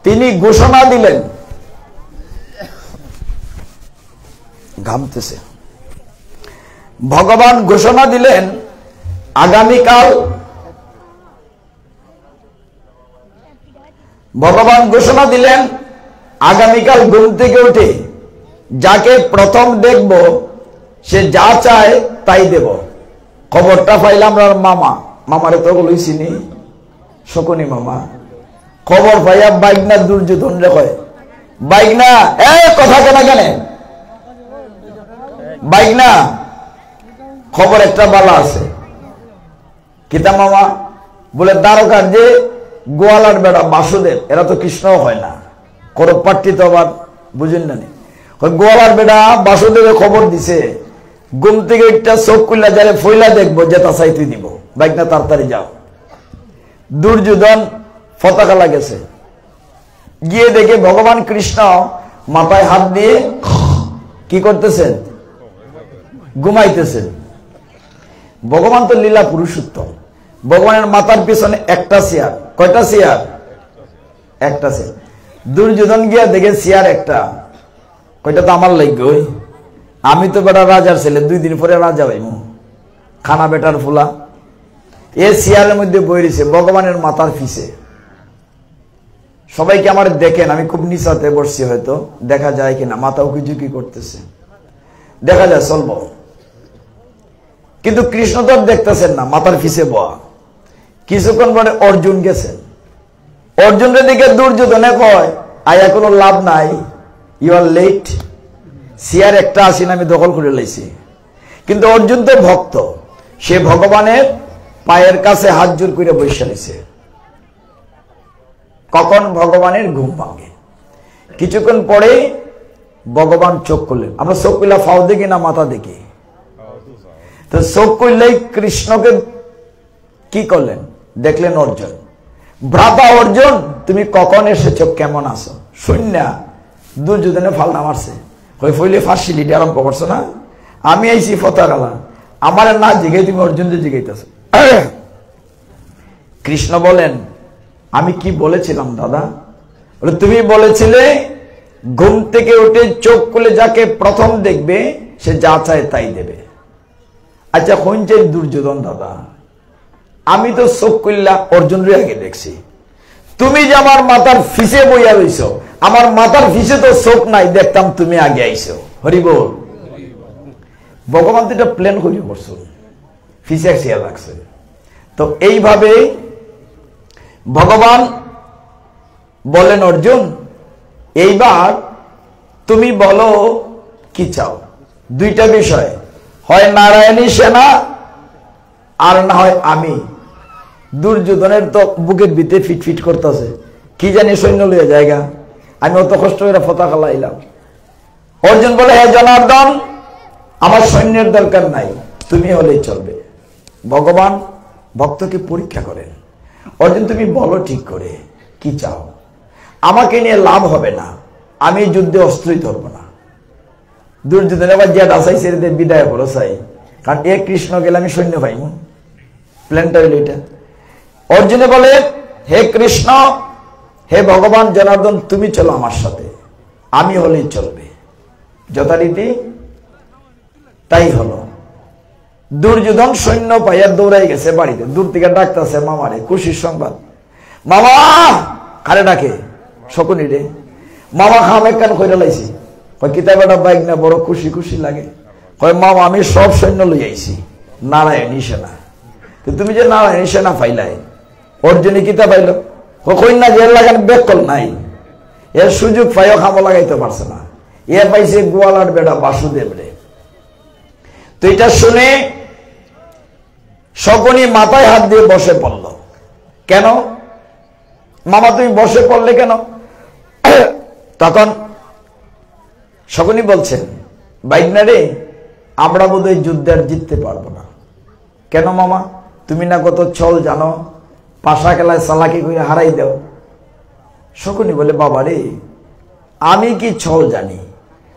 তিনি ঘোষণা দিলেন, ঘামতেছে, ভগবান ঘোষণা দিলেন আগামীকাল, ভগবান ঘোষণা দিলেন আগামীকাল ঘুম থেকে উঠে যাকে প্রথম দেখব সে যা চায় তাই দেব। খবরটা পাইলাম মামা, মামারে তো লইছিনি, শকুনি মামা। খবর পাইয়া বাইকনা দুর্যোধন রে কয়, বাইকনা কথা কেনা কেন বাইকনা, খবর একটা বালা আছে। কিতা মামা? বলে দ্বারকার যে গোয়ালার বেড়া বাসুদেব, এরা তো কৃষ্ণ হয় না, করব পাট্টি তো আবার বুঝেন না। গোয়ালার বেড়া বাসুদেবে খবর দিছে ঘুম থেকে একটা চোখ খুললা যারে ফইলা দেখবো যেটা চাইতে দিব, বাইকনা তাড়াতাড়ি যাও। দুর্যোধন পতাকা লাগেছে, গিয়ে দেখে ভগবান কৃষ্ণ মাথায় হাত দিয়ে কি করতেছেন? ঘুমাইতেছেন। ভগবান তো লীলা পুরুষোত্তম, ভগবানের মাথার পিছনে একটা চেয়ার। কয়টা চেয়ার? একটা চেয়ার। দুর্যোধন গিয়া দেখে চেয়ার একটা, কয়টা তো আমার লাগবে, ওই আমি তো বেটা রাজার ছেলে, 2 দিন পরে রাজা হইব, খানা বেটার ফুলা। এ চেয়ারের মধ্যে বই রয়েছে ভগবানের মাথার পিছে। সবাইকে আমার দেখেন, আমি খুব নিচাতে বসছি, হয়তো দেখা যায় কিনা, মাথা উকি করতেছে, দেখা যায় চলবো। কিন্তু কৃষ্ণ তো দেখতেছেন না, মাথার পিছে বয়া। কিছুক্ষণ পরে অর্জুন গেছেন, অর্জুনের দিকে দুর্যোধনে কয়, আয়া কোনো লাভ নাই, ইউ আর লেট, চেয়ার একটা আসিন আমি দখল করে লাইছি। কিন্তু অর্জুন তো ভক্ত, সে ভগবানের পায়ের কাছে হাত জোর করে বসে রয়েছে। কখন ভগবানের ঘুম ভাঙে? কিছুক্ষণ পরে ভগবান চোখ করলেন। আমরা চোখ করলে ফাও দেখি না মাথা দেখি? তো চোখ করলেই কৃষ্ণকে কি করলেন? দেখলেন অর্জুন। ভ্রাতা অর্জুন, তুমি কখন এসেছো, কেমন আছো? শূন্য দুর্যোধনে ফালনা মারছে, হয়ে ফইলে ফাঁসি লিডি আরম্ভ করছো না, আমি আইছি ফতাগালা, আমার না জিগাই তুমি অর্জুনকে জিগাইতেছো। কৃষ্ণ বলেন, আমি কি বলেছিলাম দাদা? বলে তুমি বলেছিলে ঘুম থেকে উঠে চোখ খুলে যাকে প্রথম দেখবে সে যা চায় তাই দেবে। আচ্ছা হইছে দুর্যোধন দাদা, আমি তো চোখ খুললা অর্জুনের আগে দেখছি, তুমি যে আমার মাথার ফিসে বইয়া রইছ, আমার মাথার ফিসে তো চোখ নাই, দেখতাম তুমি আগে আইছো। হরি বল। ভগবান তো এটা প্ল্যান করে করছো, ফিসে সিয়া রাখছে। তো এইভাবে ভগবান বলেন, অর্জুন এইবার তুমি বলো কি চাও। 2টা বিষয়, হয় নারায়ণী সেনা আর না হয় আমি। দুর্যোধনের তো বুকের ভিতরে ফিটফিট করতেছে, কি জানি সৈন্য লইয়া জায়গা, আমি অত কষ্ট করে পতাকা লাইলাম। অর্জুন বলে, হে জনার্দন, আমার সৈন্যের দরকার নাই, তুমি হলেই চলবে। ভগবান ভক্তকে পরীক্ষা করেন। অর্জুন তুমি বলো ঠিক করে কি চাও, আমাকে নিয়ে লাভ হবে না, আমি যুদ্ধে অস্ত্রই ধরবো না। দুর্যোধন আবার যে ডাসাই ছেড়ে দিয়ে বিদায় করো চাই, কারণ এ কৃষ্ণ গেলে আমি সৈন্য পাইব, প্ল্যানটা হইল এটা। অর্জুনে বলে, হে কৃষ্ণ, হে ভগবান জনার্দন, তুমি চলো আমার সাথে, আমি হলেই চলবে। যথারীতি তাই হলো। দুর্যোধন সৈন্য পাইয়া দৌড়াই গেছে বাড়িতে, দূর থেকে ডাকতেছে মামারে, খুশির সংবাদ। মামা কারে ডাকে? শকুনি রে। মামা খাম এক কান কইরা লাইছি। কয় কিতাবেটা বাইক না, বড় খুশি খুশি লাগে। কয় মামা আমি সব সৈন্য লই আইছি, নারায়ণী সেনা। তুমি যে নারায়ণী সেনা পাইলাই, অর্জুনে কিতা পাইল? কই না যে লাগান বেকল নাই, এর সুযোগ পাইও খামো লাগাইতে পারছে না, এ পাইছে গোয়ালার বেটা বাসুদেব রে। তো এটা শুনে শকুনি মাথায় হাত দিয়ে বসে পড়ল। কেন মামা তুমি বসে পড়লে কেন? তখন শকুনি বলছেন, বাইকনা রে, আমরা বোধহয় যুদ্ধে আর জিততে পারবো না। কেন মামা? তুমি না কত ছল জানো, পাশা খেলায় চালাকি করে হারাই দাও। শকুনি বলে, বাবা রে, আমি কি ছল জানি,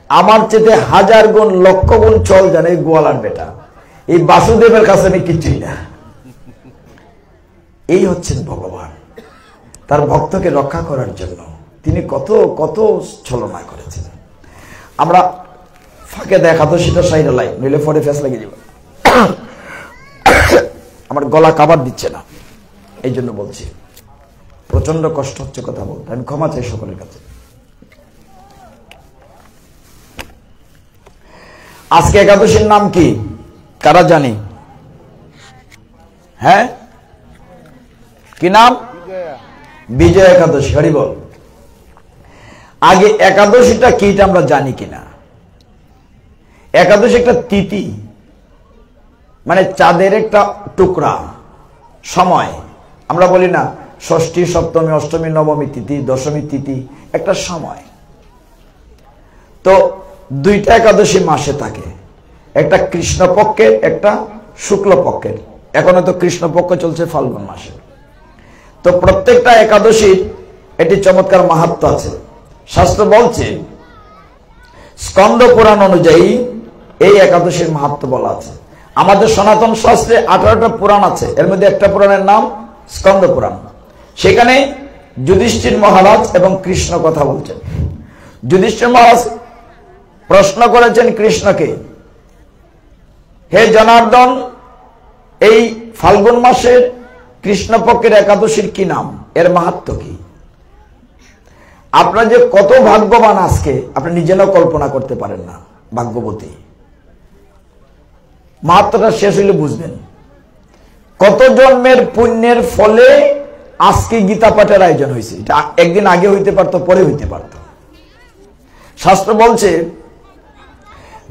আমার চেয়ে 1000 গুণ 1,00,000 গুণ ছল জানে গোয়ালার বেটা, এই বাসুদেবের কাছে আমি কিছুই না। এই হচ্ছেন ভগবান, তার ভক্তকে রক্ষা করার জন্য তিনি কত কত ছলনা করেছেন। আমরা ফাঁকে দেখাতো সেটা সাইডে লাই, নইলে ফরে ফেস লাগিয়ে যাবে। আমার গলা কাবার দিচ্ছে না, এই জন্য বলছি। প্রচন্ড কষ্ট হচ্ছে কথা বলতে, আমি ক্ষমা চাই সকলের কাছে। আজকে একাদশীর নাম কি কারা জানি? হ্যাঁ, কি নাম? বিজয়া একাদশী। হরি বল। আগে একাদশীটা কি এটা আমরা জানি কিনা? একাদশী একটা তিথি, মানে চাঁদের একটা টুকরা সময়। আমরা বলি না ষষ্ঠী, সপ্তমী, অষ্টমী, নবমী তিথি, দশমী তিথি, একটা সময়। তো দুইটা একাদশী মাসে থাকে, একটা কৃষ্ণপক্ষের, একটা শুক্লপক্ষের। এখন তো কৃষ্ণপক্ষ চলছে ফাল্গুন মাসে। তো প্রত্যেকটা একাদশীর একটি চমৎকার মাহাত্ম্য আছে। শাস্ত্র বলছে, স্কন্দ পুরাণ অনুযায়ী এই একাদশীর মাহাত্ম্য বলা আছে। আমাদের সনাতন শাস্ত্রে 18টা পুরাণ আছে, এর মধ্যে একটা পুরাণের নাম স্কন্দ পুরাণ। সেখানে যুধিষ্ঠির মহারাজ এবং কৃষ্ণ কথা বলছেন। যুধিষ্ঠির মহারাজ প্রশ্ন করেছেন কৃষ্ণকে, হে জনার্দন, এই ফাল্গুন মাসের কৃষ্ণপক্ষের একাদশীর কি নাম, এর মাহাত্ম্য কি? আপনারা যে কত ভাগ্যবান আজকে আপনি নিজেরাও কল্পনা করতে পারেন না। ভাগ্যবতী, মাহাত্ম্যটা শেষ হইলে বুঝবেন। কত জন্মের পুণ্যের ফলে আজকে গীতা পাঠের আয়োজন হয়েছে। এটা একদিন আগে হইতে পারতো, পরে হইতে পারত। শাস্ত্র বলছে,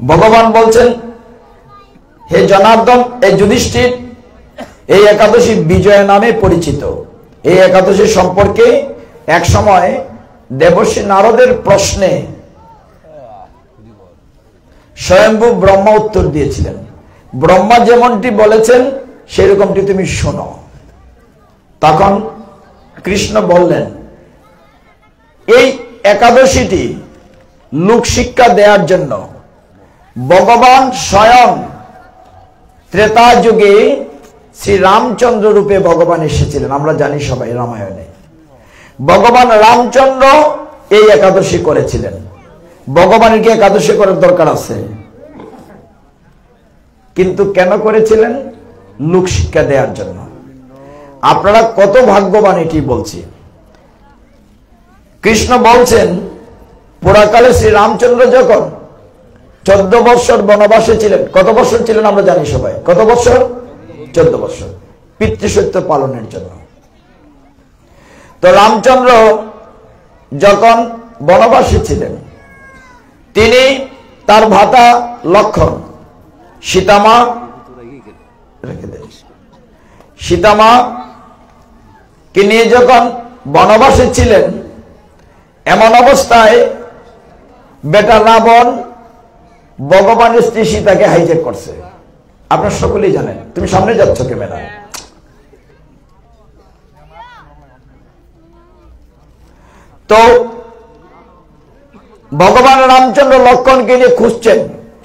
ভগবান বলছেন, হে জনার্দন, এই যুধিষ্ঠির, এই একাদশী বিজয়া নামে পরিচিত। এই একাদশী সম্পর্কে এক সময় দেবর্ষি নারদের প্রশ্নে স্বয়ম্ভু ব্রহ্মা উত্তর দিয়েছিলেন। ব্রহ্মা যেমনটি বলেছেন সেরকমটি তুমি শোনো। তখন কৃষ্ণ বললেন, এই একাদশীটি লোক শিক্ষা দেওয়ার জন্য ভগবান স্বয়ং ত্রেতা যুগে শ্রী রামচন্দ্র রূপে ভগবান এসেছিলেন। আমরা জানি সবাই রামায়ণে ভগবান রামচন্দ্র এই একাদশী করেছিলেন। ভগবানের কি একাদশী করার দরকার আছে? কিন্তু কেন করেছিলেন? লোক শিক্ষা দেওয়ার জন্য। আপনারা কত ভাগ্যবান এটি বলছি। কৃষ্ণ বলছেন, পুরাকালে শ্রী রামচন্দ্র যখন 14 বৎসর বনবাসে ছিলেন, কত বৎসর ছিলেন আমরা জানি সবাই, কত বৎসর? 14 বৎসর, পিতৃসত্য পালনের জন্য। তো রামচন্দ্র যখন বনবাসে ছিলেন, তিনি তার ভ্রাতা লক্ষণ, সীতামা রেখে দেন, সীতামা কে নিয়ে যখন বনবাসে ছিলেন, এমন অবস্থায় বেটা রাবণ ভগবানের স্ত্রী সীতাকে হাইজ্যাক করছে। আপনারা সকলেই জানেন। তুমি সামনে যাচ্ছ ক্যামেরা। তো ভগবান রামচন্দ্র লক্ষণকে নিয়ে খুঁজছেন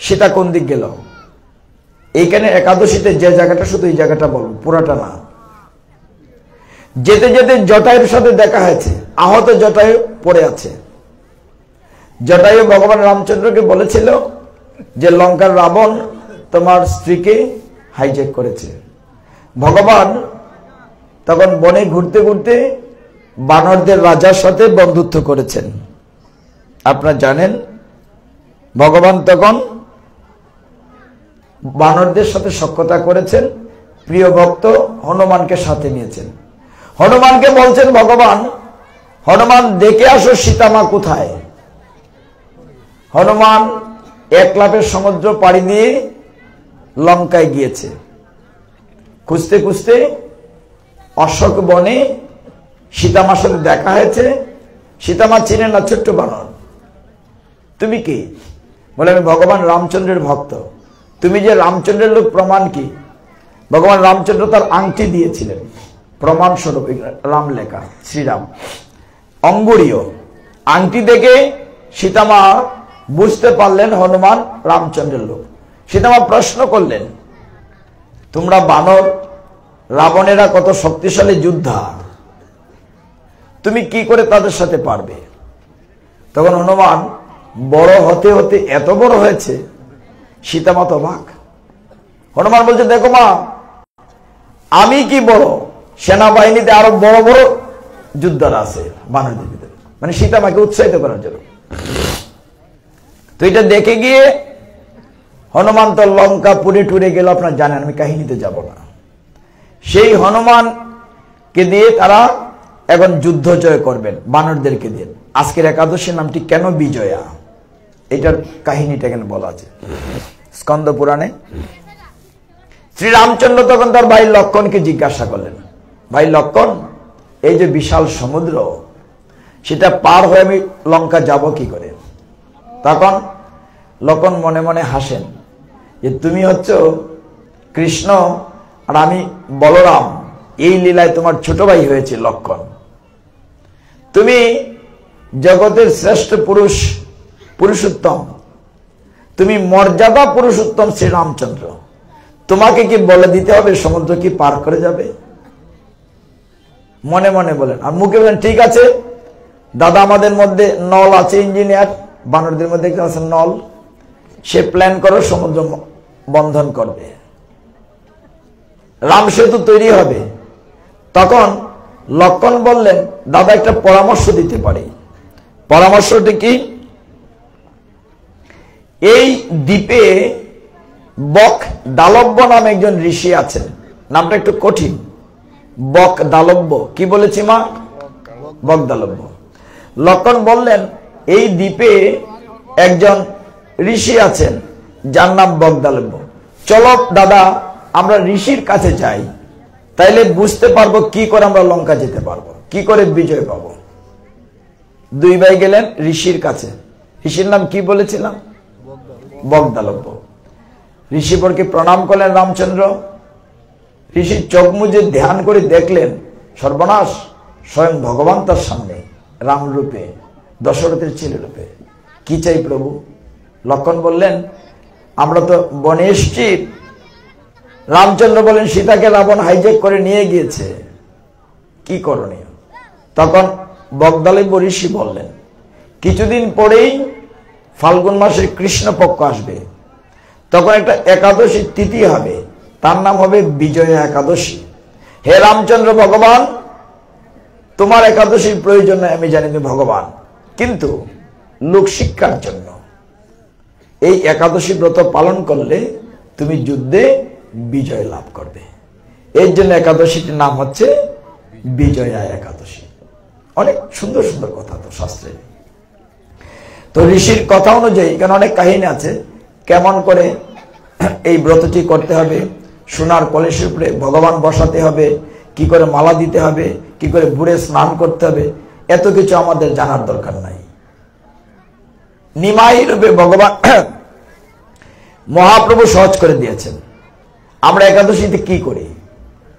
সীতা কোন দিক গেল। এইখানে একাদশীতে যে জায়গাটা, শুধু এই জায়গাটা বলুন, পুরাটা না। যেতে যেতে জটায়ুর সাথে দেখা হয়েছে, আহত জটায়ু পড়ে আছে। জটায়ু ভগবান রামচন্দ্রকে বলেছিল যে লঙ্কার রাবণ তোমার স্ত্রীকে হাইজ্যাক করেছে। ভগবান তখন বনে ঘুরতে ঘুরতে বানরদের রাজার সাথে বন্ধুত্ব করেছেন। আপনারা জানেন, ভগবান তখন বানরদের সাথে সখ্যতা করেছেন। প্রিয় ভক্ত হনুমানকে সাথে নিয়েছেন। হনুমানকে বলছেন ভগবান, হনুমান দেখে আসো সীতামা কোথায়। হনুমান এক লাফে সমুদ্র পাড়ি দিয়ে লঙ্কায় গিয়েছে। খুঁজতে খুঁজতে অশোক বনে সীতামার সাথে দেখা হয়েছে। সীতামা চিনেন না, ছোট্ট বানর। তুমি কি? বলে আমি ভগবান রামচন্দ্রের ভক্ত। তুমি যে রামচন্দ্রের লোক, প্রমাণ কি? ভগবান রামচন্দ্র তার আংটি দিয়েছিলেন প্রমাণ স্বরূপ, রাম লেখা, শ্রীরাম অঙ্গুরীয় আংটি দেখে সীতামা বুঝতে পারলেন হনুমান রামচন্দ্রের লোক। সীতামা প্রশ্ন করলেন, তোমরা বানর, রাবণেরা কত শক্তিশালী যোদ্ধা, তুমি কি করে তাদের সাথে পারবে? তখন হনুমান বড় হতে হতে এত বড় হয়েছে, সীতা মা তো অবাক। হনুমান বলছে, দেখো মা, আমি কি বড়, সেনাবাহিনীতে আরো বড় বড় যোদ্ধারা আছে বানরদের ভিতরে, মানে সীতা মাকে উৎসাহিত করার জন্য। তো এটা দেখে গিয়ে হনুমান তো লঙ্কা পুড়ে টুরে গেল, আপনার জানেন, আমি কাহিনীতে যাব না। সেই হনুমানকে দিয়ে তারা এখন যুদ্ধ জয় করবেন বানরদেরকে দিয়ে। আজকের একাদশীর নামটি কেন বিজয়া, এটার কাহিনীটা এখানে বলা আছে স্কন্দ পুরাণে। শ্রীরামচন্দ্র তখন তার ভাই লক্ষণকে জিজ্ঞাসা করলেন, ভাই লক্ষণ, এই যে বিশাল সমুদ্র, সেটা পার হয়ে আমি লঙ্কা যাব কি করে? তখন লক্ষণ মনে মনে হাসেন যে তুমি হচ্ছ কৃষ্ণ আর আমি বলরাম, এই লীলায় তোমার ছোট ভাই হয়েছে লক্ষণ। তুমি জগতের শ্রেষ্ঠ পুরুষ, পুরুষোত্তম, তুমি মর্যাদা পুরুষোত্তম শ্রীরামচন্দ্র, তোমাকে কি বলে দিতে হবে সমুদ্র কি পার করে যাবে? মনে মনে বলেন, আর মুখে বলেন, ঠিক আছে দাদা, আমাদের মধ্যে নল আছে, ইঞ্জিনিয়ার, বানরদের মধ্যে আছে নল, সে প্ল্যান করো, সমুদ্র বন্ধন করবে, রাম সেতু তৈরি হবে। তখন লক্ষণ বললেন, দাদা একটা পরামর্শ দিতে পারি। পরামর্শটি কি? এই দ্বীপে বক দালব্য নামে একজন ঋষি আছেন, নামটা একটু কঠিন, বক দালব্য। কি বলেছি মা? বক দালব্য। লক্ষণ বললেন, এই দ্বীপে একজন ঋষি আছেন যার নাম বক দালব্য। চলো দাদা, আমরা ঋষির কাছে যাই, তাইলে বুঝতে পারবো কি করে আমরা লঙ্কা যেতে পারবো, কি করে বিজয় পাবো। দুই ভাই গেলেন ঋষির কাছে। ঋষির নাম কি বলেছিলাম? বক দালব্য। ঋষিবরকে প্রণাম করলেন রামচন্দ্র। ঋষি চোখ মুজে ধ্যান করে দেখলেন, সর্বনাশ, স্বয়ং ভগবান তার সামনে রাম রূপে, দশরথের ছেলে রূপে। কি চাই প্রভু? লক্ষণ বললেন, আমরা তো বনে এসছি। রামচন্দ্র বলেন, সীতাকে রাবণ হাইজ্যাক করে নিয়ে গিয়েছে, কি করণীয়? তখন বকদালব্য ঋষি বললেন, কিছুদিন পরেই ফাল্গুন মাসের কৃষ্ণপক্ষ আসবে, তখন একটা একাদশী তিথি হবে, তার নাম হবে বিজয়া একাদশী। হে রামচন্দ্র ভগবান, তোমার একাদশীর প্রয়োজন নয়, আমি জানি তুমি ভগবান, কিন্তু লোক শিক্ষার জন্য এই একাদশী ব্রত পালন করলে তুমি যুদ্ধে বিজয় লাভ করবে। এর জন্য একাদশীটির নাম হচ্ছে বিজয়া একাদশী। অনেক সুন্দর সুন্দর কথা তো শাস্ত্রে। তো ঋষির কথা অনুযায়ী, কারণ অনেক কাহিনী আছে, কেমন করে এই ব্রতটি করতে হবে, সোনার কলসের উপরে ভগবান বসাতে হবে, কি করে মালা দিতে হবে, কি করে বুড়ে স্নান করতে হবে, এত কিছু আমাদের জানার দরকার নাই। নিমাই রূপে ভগবান মহাপ্রভু সহজ করে দিয়েছেন। আমরা একাদশীতে কি করি?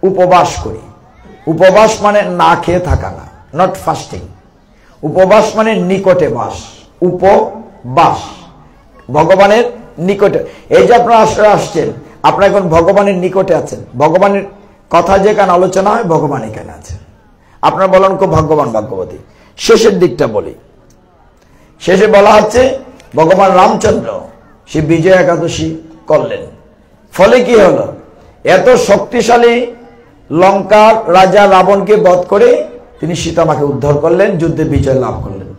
উপবাস করি। উপবাস মানে না খেয়ে থাকা না, নট ফাস্টিং। উপবাস মানে নিকটে বাস, উপবাস, ভগবানের নিকটে। এই যে আপনারা আশ্রয় আসছেন, আপনারা এখন ভগবানের নিকটে আছেন। ভগবানের কথা যেখানে আলোচনা হয়, ভগবান এখানে আছে। আপনারা বলেন খুব ভাগ্যবান, ভাগ্যবতী। শেষের দিকটা বলি। শেষে বলা হচ্ছে ভগবান রামচন্দ্র সে বিজয় একাদশী করলেন, ফলে কি হলো? এত শক্তিশালী লঙ্কার রাজা রাবণকে বধ করে তিনি সীতামাকে উদ্ধার করলেন, যুদ্ধে বিজয় লাভ করলেন।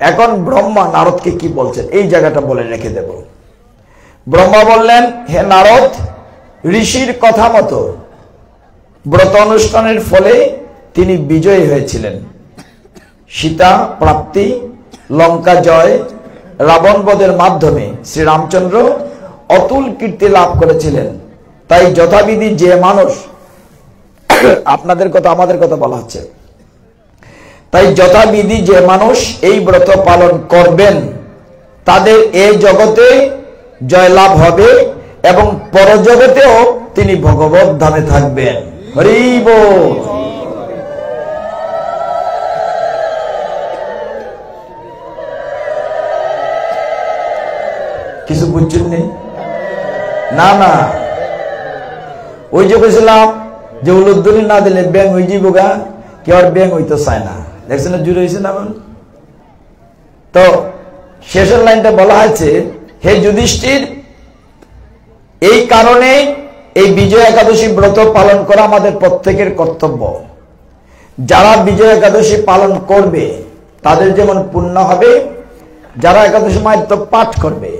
এখন ব্রহ্মা নারদকে কি বলছেন, এই জায়গাটা বলে রেখে দেব। ব্রহ্মা বললেন, হে নারদ, ঋষির কথা মতো ব্রত অনুষ্ঠানের ফলে তিনি বিজয়ী হয়েছিলেন। সীতা প্রাপ্তি, লঙ্কা জয়, রাবণ বধের মাধ্যমে শ্রীরামচন্দ্র অতুল কীর্তি লাভ করেছিলেন। তাই যথাবিধি যে মানুষ, আপনাদের কথা আমাদের কথা বলা হচ্ছে, তাই যথাবিধি যে মানুষ এই ব্রত পালন করবেন তাদের এই জগতে জয়লাভ হবে এবং পরজগতেও তিনি ভগবত ধামে থাকবেন। হরি বল। কিছু বুঝছেন নেই? না না, ওই যে বলছিলাম যে উলুদ্দুনি না দিলে ব্যাং হয়ে যাবো গা, কেউ আর ব্যাং হইতে চায় না। দেখছেন না, জুড়ে হয়েছে না? তো শেষের লাইনটা বলা হয়েছে, হে যুধিষ্ঠির, এই কারণে এই বিজয় একাদশী ব্রত পালন করা আমাদের প্রত্যেকের কর্তব্য। যারা বিজয় একাদশী পালন করবে তাদের যেমন পুণ্য হবে, যারা একাদশী মাহাত্ম্য পাঠ করবে,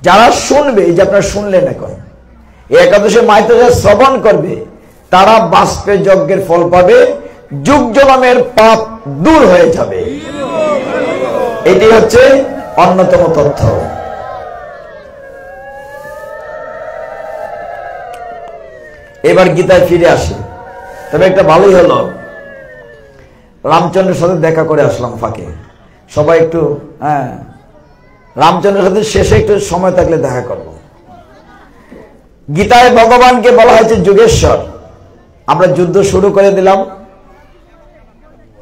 যারা শুনবে, যে আপনারা শুনলেন এখন, এই একাদশী মাহাত্ম্য যারা শ্রবণ করবে তারা বাষ্পে যজ্ঞের ফল পাবে, যুগ জনমের পাপ দূর হয়ে যাবে। এটি হচ্ছে অন্যতম তথ্য। এবার গীতায় ফিরে আসি। তবে একটা ভালোই হলো, রামচন্দ্রের সাথে দেখা করে আসলাম ফাঁকে। সবাই একটু রামচন্দ্রের সাথে শেষে একটু সময় থাকলে দেখা করব। গীতায় ভগবানকে বলা হয়েছে যুগেশ্বর। আমরা যুদ্ধ শুরু করে দিলাম,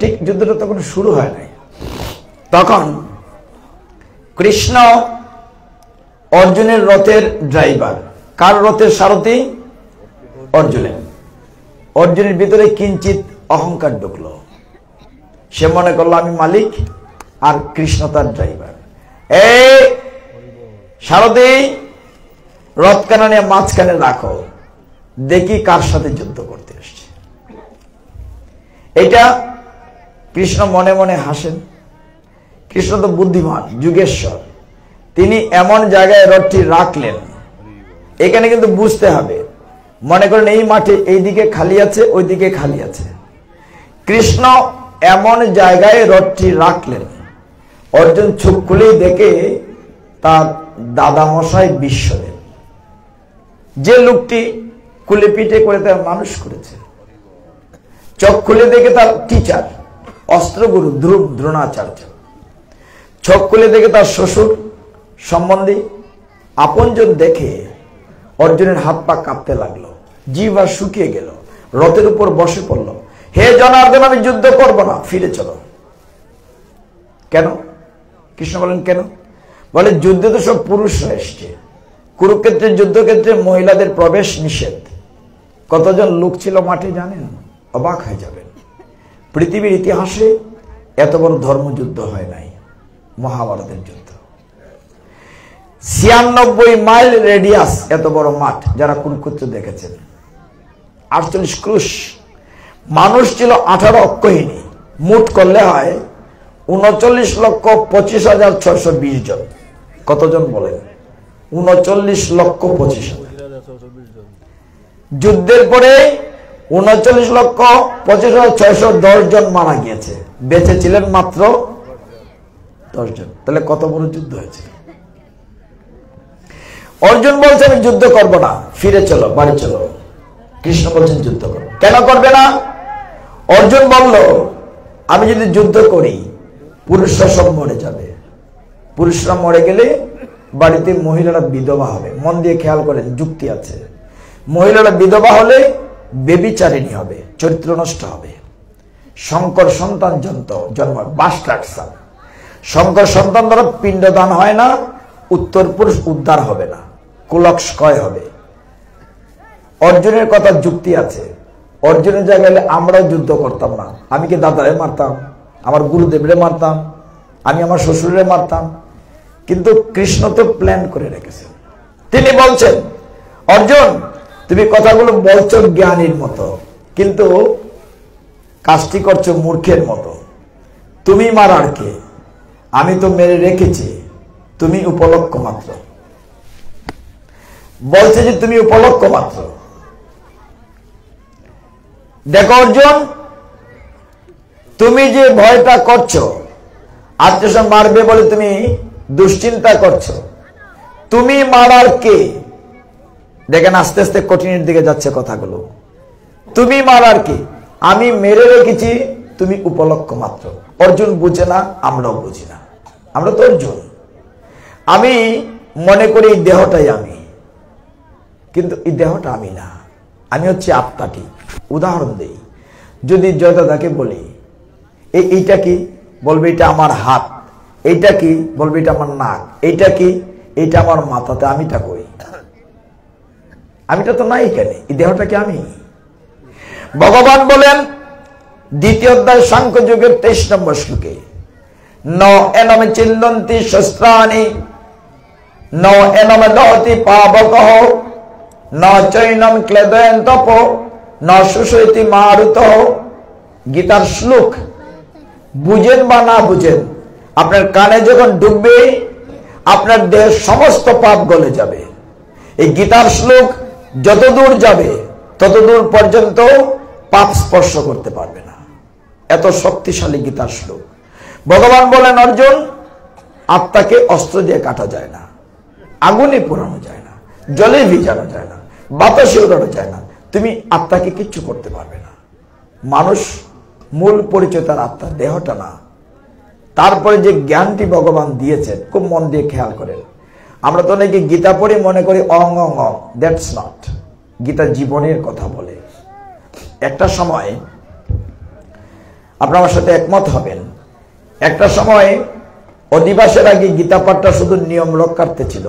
ঠিক যুদ্ধটা তখন শুরু হয় নাই। তখন কৃষ্ণ অর্জুনের রথের ড্রাইভার। কার রথের সারথি? অর্জুনের। অর্জুনের ভিতরে কিঞ্চিত অহংকার ঢুকলো। সে মনে করলো আমি মালিক আর কৃষ্ণ তার ড্রাইভার। এই সারথি, রথখানা নিয়ে মাঝখানে রাখো, দেখি কার সাথে যুদ্ধ করতে এসছে। এটা কৃষ্ণ মনে মনে হাসেন। কৃষ্ণ তো বুদ্ধিমান, যুগেশ্বর। তিনি এমন জায়গায় রথটি রাখলেন, এখানে কিন্তু বুঝতে হবে। মনে করেন এই মাঠে এইদিকে খালি আছে, ওইদিকে খালি আছে। কৃষ্ণ এমন জায়গায় রথটি রাখলেন, অর্জুন চোখ খুলেই দেখে তার দাদামশাই বিশ্বদেব, যে লোকটি কুলে পিঠে করে তার মানুষ করেছে। চোখ খুলে দেখে তার টিচার, অস্ত্রগুরু ধ্রুব দ্রোণাচার্য। চোখ খুলে দেখে তার শ্বশুর সম্বন্ধী আপনজন। দেখে অর্জুনের হাত পা কাঁপতে লাগলো, জিহ্বা শুকিয়ে গেল, রথের উপর বসে পড়ল। হে জনার্দন, আমি যুদ্ধ করব না, ফিরে চলো। কেন? কৃষ্ণ বলেন কেন? বলে যুদ্ধে তো সব পুরুষরা এসছে, কুরুক্ষেত্রের যুদ্ধক্ষেত্রে মহিলাদের প্রবেশ নিষেধ। কতজন লোক ছিল মাঠে জানেন? অবাক হয়ে যাবেন। পৃথিবীর ইতিহাসে এত বড় ধর্মযুদ্ধ হয় নাই, মহাভারতের যুদ্ধ। 96 মাইল রেডিয়াস এত বড় মাঠ, যারা কুরুক্ষেত্র দেখেছেন। 48 ক্রুশ, মানুষ ছিল 18 অক্ষহীনী। মোট করলে হয় 39,25,620 জন। কতজন বলেন? 39,25,000। যুদ্ধের পরে 39,25,610 জন মারা গিয়েছে, বেঁচে ছিলেন মাত্র 10 জন। তাহলে কত বড় যুদ্ধ হয়েছে? অর্জুন বলছে আমি যুদ্ধ করব না, ফিরে চলো, বাড়ি চলো। কৃষ্ণ বলছেন যুদ্ধ করো। কেন করবে না? অর্জুন বলল আমি যদি যুদ্ধ করি পুরুষরা সব মরে যাবে। পুরুষরা মরে গেলে বাড়িতে মহিলারা বিধবা হবে। মন দিয়ে খেয়াল করেন, যুক্তি আছে। মহিলারা বিধবা হলে বেবিচারিণী হবে, চরিত্র নষ্ট হবে। শঙ্কর সন্তান জন্ম বাস্টার্ডসন। শঙ্কর সন্তান দ্বারা পিণ্ডদান হয় না, উত্তর পুরুষ উদ্ধার হবে না, কুলক্ষয় হবে। অর্জুনের কথা যুক্তি আছে। অর্জুনের জায়গায় আমরাও যুদ্ধ করতাম না। আমি কি দাদারে মারতাম, আমার গুরুদেবরে মারতাম, আমি আমার শ্বশুরে মারতাম। কিন্তু কৃষ্ণ তো প্ল্যান করে রেখেছেন। তিনি বলছেন অর্জুন তুমি কথাগুলো বলছো জ্ঞানীর মতো, কিন্তু কাজটি করছো মূর্খের মতো। তুমি মারার কে? আমি তো মেরে রেখেছি, তুমি উপলক্ষ মাত্র। বলছে যে তুমি উপলক্ষ মাত্র। দেখো অর্জুন, তুমি যে ভয়টা করছো, আত্মীয় মারবে বলে তুমি দুশ্চিন্তা করছো, তুমি মারার কে? দেখেন আস্তে আস্তে কঠিনের দিকে যাচ্ছে কথাগুলো। তুমি মারার কে? আমি মেরে রেখেছি, তুমি উপলক্ষ মাত্র। অর্জুন বুঝে না, আমরাও বুঝি না। আমরা তো অর্জুন। আমি মনে করি এই দেহটাই আমি, কিন্তু এই দেহটা আমি না, আমি হচ্ছে আত্মাটি। উদাহরণ দেই, যদি জয়দাদাকে বলি এইটা কি, বলবে এটা আমার হাত। এইটা কি, বলবে এটা আমার নাক। এইটা কি, এইটা আমার মাথাতে। আমিটা কই? আমিটা তো নাই এখানে, এই দেহটা কি আমি? ভগবান বলেন দ্বিতীয় অধ্যায় সাংখ্য যোগের 23 নম্বর শ্লোকে, ন এনম চিন্দন্তি শস্ত্রাণি ন এনম দহতি পাবকহ ন চৈনম ক্লেদয়ন্তপ ন সুশৈতি মারুতহ। গীতার শ্লোক বুঝেন বা না বুঝেন, আপনার কানে যখন ঢুকবে আপনার দেহের সমস্ত পাপ গলে যাবে। এই গীতার শ্লোক যতদূর যাবে ততদূর পর্যন্ত পাপ স্পর্শ করতে পারবে না, এত শক্তিশালী গীতার শ্লোক। ভগবান বলেন, অর্জুন, আত্মাকে অস্ত্র দিয়ে কাটা যায় না, আগুনে পোড়ানো যায় না, জলে ভিজানো যায় না, বাতাসে উড়ানো যায় না, তুমি আত্মাকে কিচ্ছু করতে পারবে না। মানুষ মূল পরিচয় তার আত্মা, দেহটা না। তারপরে যে জ্ঞানটি ভগবান দিয়েছেন, খুব মন দিয়ে খেয়াল করেন। আমরা তো অনেকে গীতা পড়ে মনে করি অং অং অং, দ্যাটস নট। গীতা জীবনের কথা বলে। একটা সময় আপনার আমার সাথে একমত হবেন, একটা সময় অধিবাসের আগে গীতা পাঠটা শুধু নিয়ম রক্ষার্থে ছিল।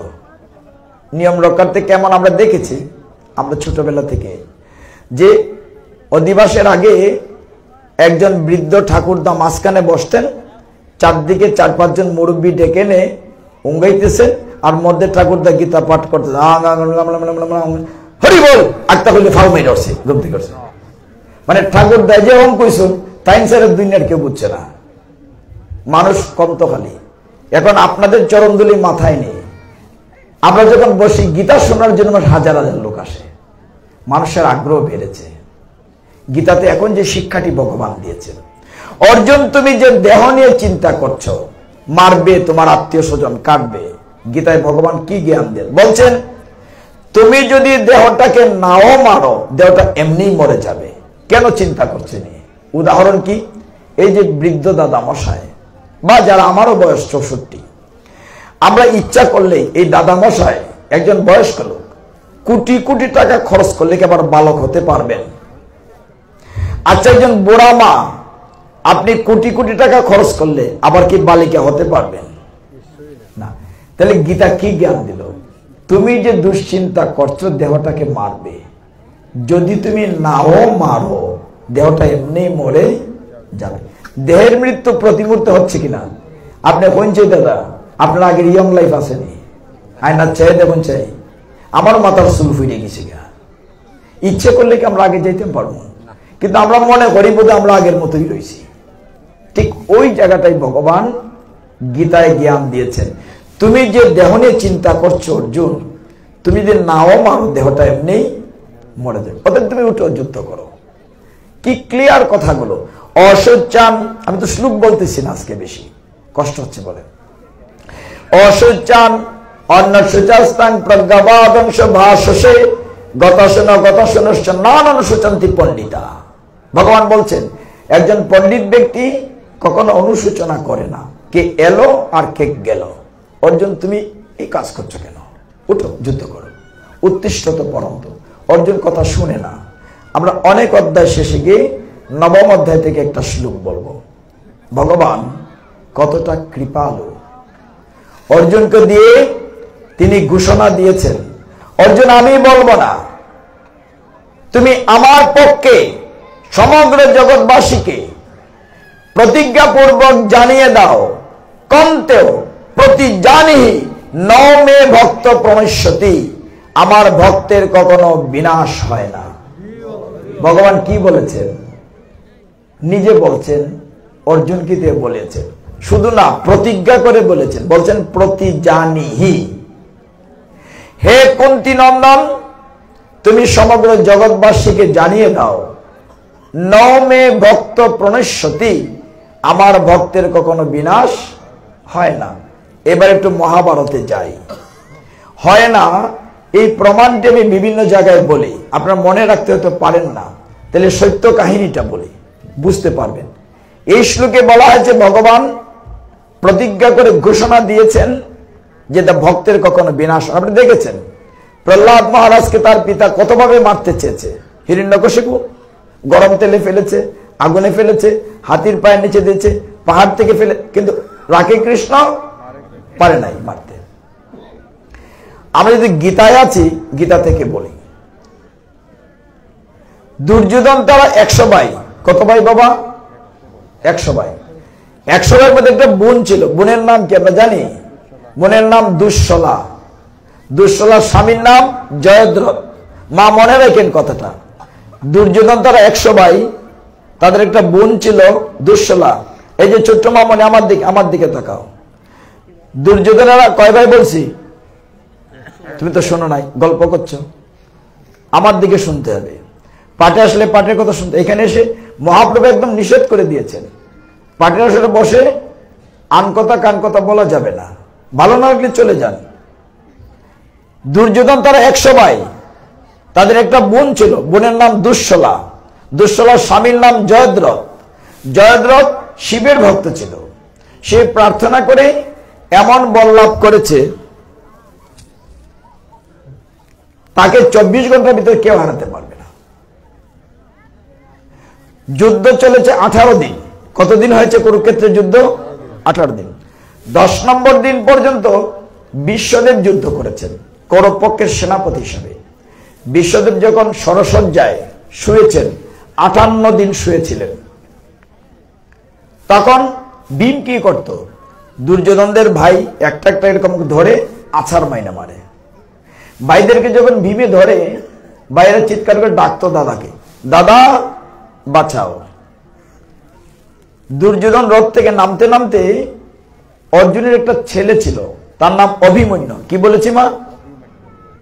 নিয়ম রক্ষার্থে কেমন আমরা দেখেছি আমরা ছোটবেলা থেকে, যে অধিবাসের আগে একজন বৃদ্ধ ঠাকুরদা মাঝখানে বসতেন, চারদিকে 4-5 জন মুরব্বী ডেকে এনে উঙ্গাইতেছেন, আর মধ্যে ঠাকুরদা গীতা পাঠ করতেন। হরি বল, আটটা হইলে ফাউ মেরে উঠছে, গুমতি করছে। মানে ঠাকুরদা যে অঙ্ক কইছেন তাই স্যারের দুনিয়ার কেউ বুঝছে না, মানুষ কম তো খালি। এখন আপনাদের চরণদুলি মাথায় নেই, আমরা যখন বসি গীতা শোনার জন্য হাজার হাজার লোক আসে, মানুষের আগ্রহ বেড়েছে। গীতাতে এখন যে শিক্ষাটি ভগবান দিয়েছেন, অর্জুন তুমি যে দেহ নিয়ে চিন্তা করছো, মারবে তোমার আত্মীয় স্বজন, কাটবে, গীতায় ভগবান কি জ্ঞান দেন বলছেন, তুমি যদি দেহটাকে নাও মারো দেহটা এমনি মরে যাবে, কেন চিন্তা করছে নি? উদাহরণ কি, এই যে বৃদ্ধ দাদা মশাই বা যারা আমারও বয়স 64, আমরা ইচ্ছা করলেই এই দাদা মশাই একজন বয়স্ক লোক, কোটি কোটি টাকা খরচ করলে কি আবার বালক হতে পারবেন? আচ্ছা, একজন বুড়া মা, আপনি কোটি কোটি টাকা খরচ করলে আবার কি বালিকা হতে পারবেন না? তাহলে গীতা কি জ্ঞান দিল? তুমি যে দুশ্চিন্তা করছো দেহটাকে মারবে, যদি তুমি নাও মারো দেহটা এমনি মরে যাবে। দেহের মৃত্যু প্রতি মুহূর্তে হচ্ছে কিনা আপনি কোনছে দাদা? আপনার আগের ইয়ং লাইফ আসেনি? আয়না চাই দেখুন, চাই আমার মাথার চুল ফুটে গেছে গা। ইচ্ছে করলে কি আমরা আগে যাইতে পারবো? কিন্তু আমরা মনে করি বোধহয় আমরা আগের মতোই রয়েছি। ঠিক ওই জায়গাটাই ভগবান গীতায় জ্ঞান দিয়েছেন। তুমি যে দেহ নিয়ে চিন্তা করছো অর্জুন, তুমি যে নাও মারো দেহটা এমনি মরে যাবে, অতএব তুমি উঠে যুদ্ধ করো। কি ক্লিয়ার কথাগুলো! অশৌচান, আমি তো শ্লোক বলতেছি না আজকে, বেশি কষ্ট হচ্ছে বলে। অশৌচান অন্য শুচাস্তান প্রজ্ঞাবাদংশ ভাষসে গতশন গতশনশ্চ নানান শুচন্তি পণ্ডিতা। ভগবান বলছেন, একজন পণ্ডিত ব্যক্তি কখনো অনুশোচনা করে না, কে এলো আর কে গেল। অর্জুন তুমি এই কাজ করছো কেন? উঠো, যুদ্ধ করো, উত্তিষ্ঠত পরন্ত। অর্জুন কথা শুনে না। আমরা অনেক অধ্যায় শেষে গিয়ে 9ম অধ্যায় থেকে একটা শ্লোক বলবো। ভগবান কতটা কৃপালু, অর্জুনকে দিয়ে তিনি ঘোষণা দিয়েছেন, অর্জুন আমি বলবো না, তুমি আমার পক্ষে সমগ্র জগৎবাসীকে প্রতিজ্ঞাপূর্বক জানিয়ে দাও, কন্তেও প্রতি জানিহি ন মে ভক্ত প্রণশ্যতি, আমার ভক্তের কখনো বিনাশ হয় না। ভগবান কি বলেছেন? নিজে বলছেন, অর্জুনকে দিয়ে বলেছেন। শুধু না, প্রতিজ্ঞা করে বলেছেন, বলছেন প্রতি জানিহি। হে কুন্তী নন্দন, তুমি সমগ্র জগৎবাসীকে জানিয়ে দাও, ন মে ভক্ত প্রণশ্যতি, আমার ভক্তের কখনো বিনাশ হয় না। এবার একটু মহাভারতে যাই। হয় না এই প্রমাণটি আমি বিভিন্ন জায়গায় বলি, আপনারা মনে রাখতে হয়তো পারেন না, তাহলে সত্য কাহিনীটা বলি, বুঝতে পারবেন। এই শ্লোকে বলা হয়েছে ভগবান প্রতিজ্ঞা করে ঘোষণা দিয়েছেন যে তা ভক্তের কখনো বিনাশ। আপনি দেখেছেন প্রহ্লাদ মহারাজকে তার পিতা কতভাবে মারতে চেয়েছে। হিরণ্যকশিপু গরম তেলে ফেলেছে, আগুনে ফেলেছে, হাতির পায়ের নিচে দিয়েছে, পাহাড় থেকে ফেলে, কিন্তু রাখে কৃষ্ণ পারে নাই মারতে। আমরা যদি গীতায় আছি, গীতা থেকে বলি, দুর্যোধন তারা 100 ভাই। কত ভাই বাবা? 100 ভাই। 100 ভাইয়ের মধ্যে একটা বোন ছিল, বোনের নাম কি আমরা জানি? বোনের নাম দুঃশলা। দুঃশলার স্বামীর নাম জয়দ্রথ। মা মনে রাখেন কথাটা, দুর্যোধন তারা 100 ভাই, তাদের একটা বোন ছিল দুঃশলা। এই যে ছোট্ট মা মনে আমার দিকে তাকাও। দুর্যোধনেরা কয় ভাই বলছি? তুমি তো শোনো নাই, গল্প করছো, আমার দিকে শুনতে হবে। পাঠে আসলে পাঠের কথা শুনতে। এখানে এসে মহাপ্রভু একদম নিষেধ করে দিয়েছেন, পাঠের আসলে বসে আন কথা কান কথা বলা যাবে না, ভালো না লাগলে চলে যান। দুর্যোধন তারা 100 ভাই, তাদের একটা বোন ছিল, বোনের নাম দুঃশলা। দুঃশলার স্বামীর নাম জয়দ্রথ। জয়দ্রথ শিবের ভক্ত ছিল। সে প্রার্থনা করে এমন বল লাভ করেছে, তাকে 24 ঘন্টার ভিতরে কেউ হারাতে পারবে না। যুদ্ধ চলেছে 18 দিন। কতদিন হয়েছে কুরুক্ষেত্রের যুদ্ধ? 18 দিন। 10 নম্বর দিন পর্যন্ত বিশ্বদেব যুদ্ধ করেছেন কৌরব পক্ষের সেনাপতি হিসাবে। বিশ্বদেব যখন সরসজ্জায় শুয়েছেন, 58 দিন শুয়েছিলেন, তখন ভীম কি করত? দুর্যোধনদের ভাই একটা একটা এরকম ধরে আছাড় মাইনা মারে। ভাইদেরকে যখন ভীমে ধরে, ভাইয়েরা চিৎকার করে ডাকতো দাদাকে, দাদা বাঁচাও। দুর্যোধন রথ থেকে নামতে নামতে অর্জুনের একটা ছেলে ছিল, তার নাম অভিমন্যু। কি বলেছি মা?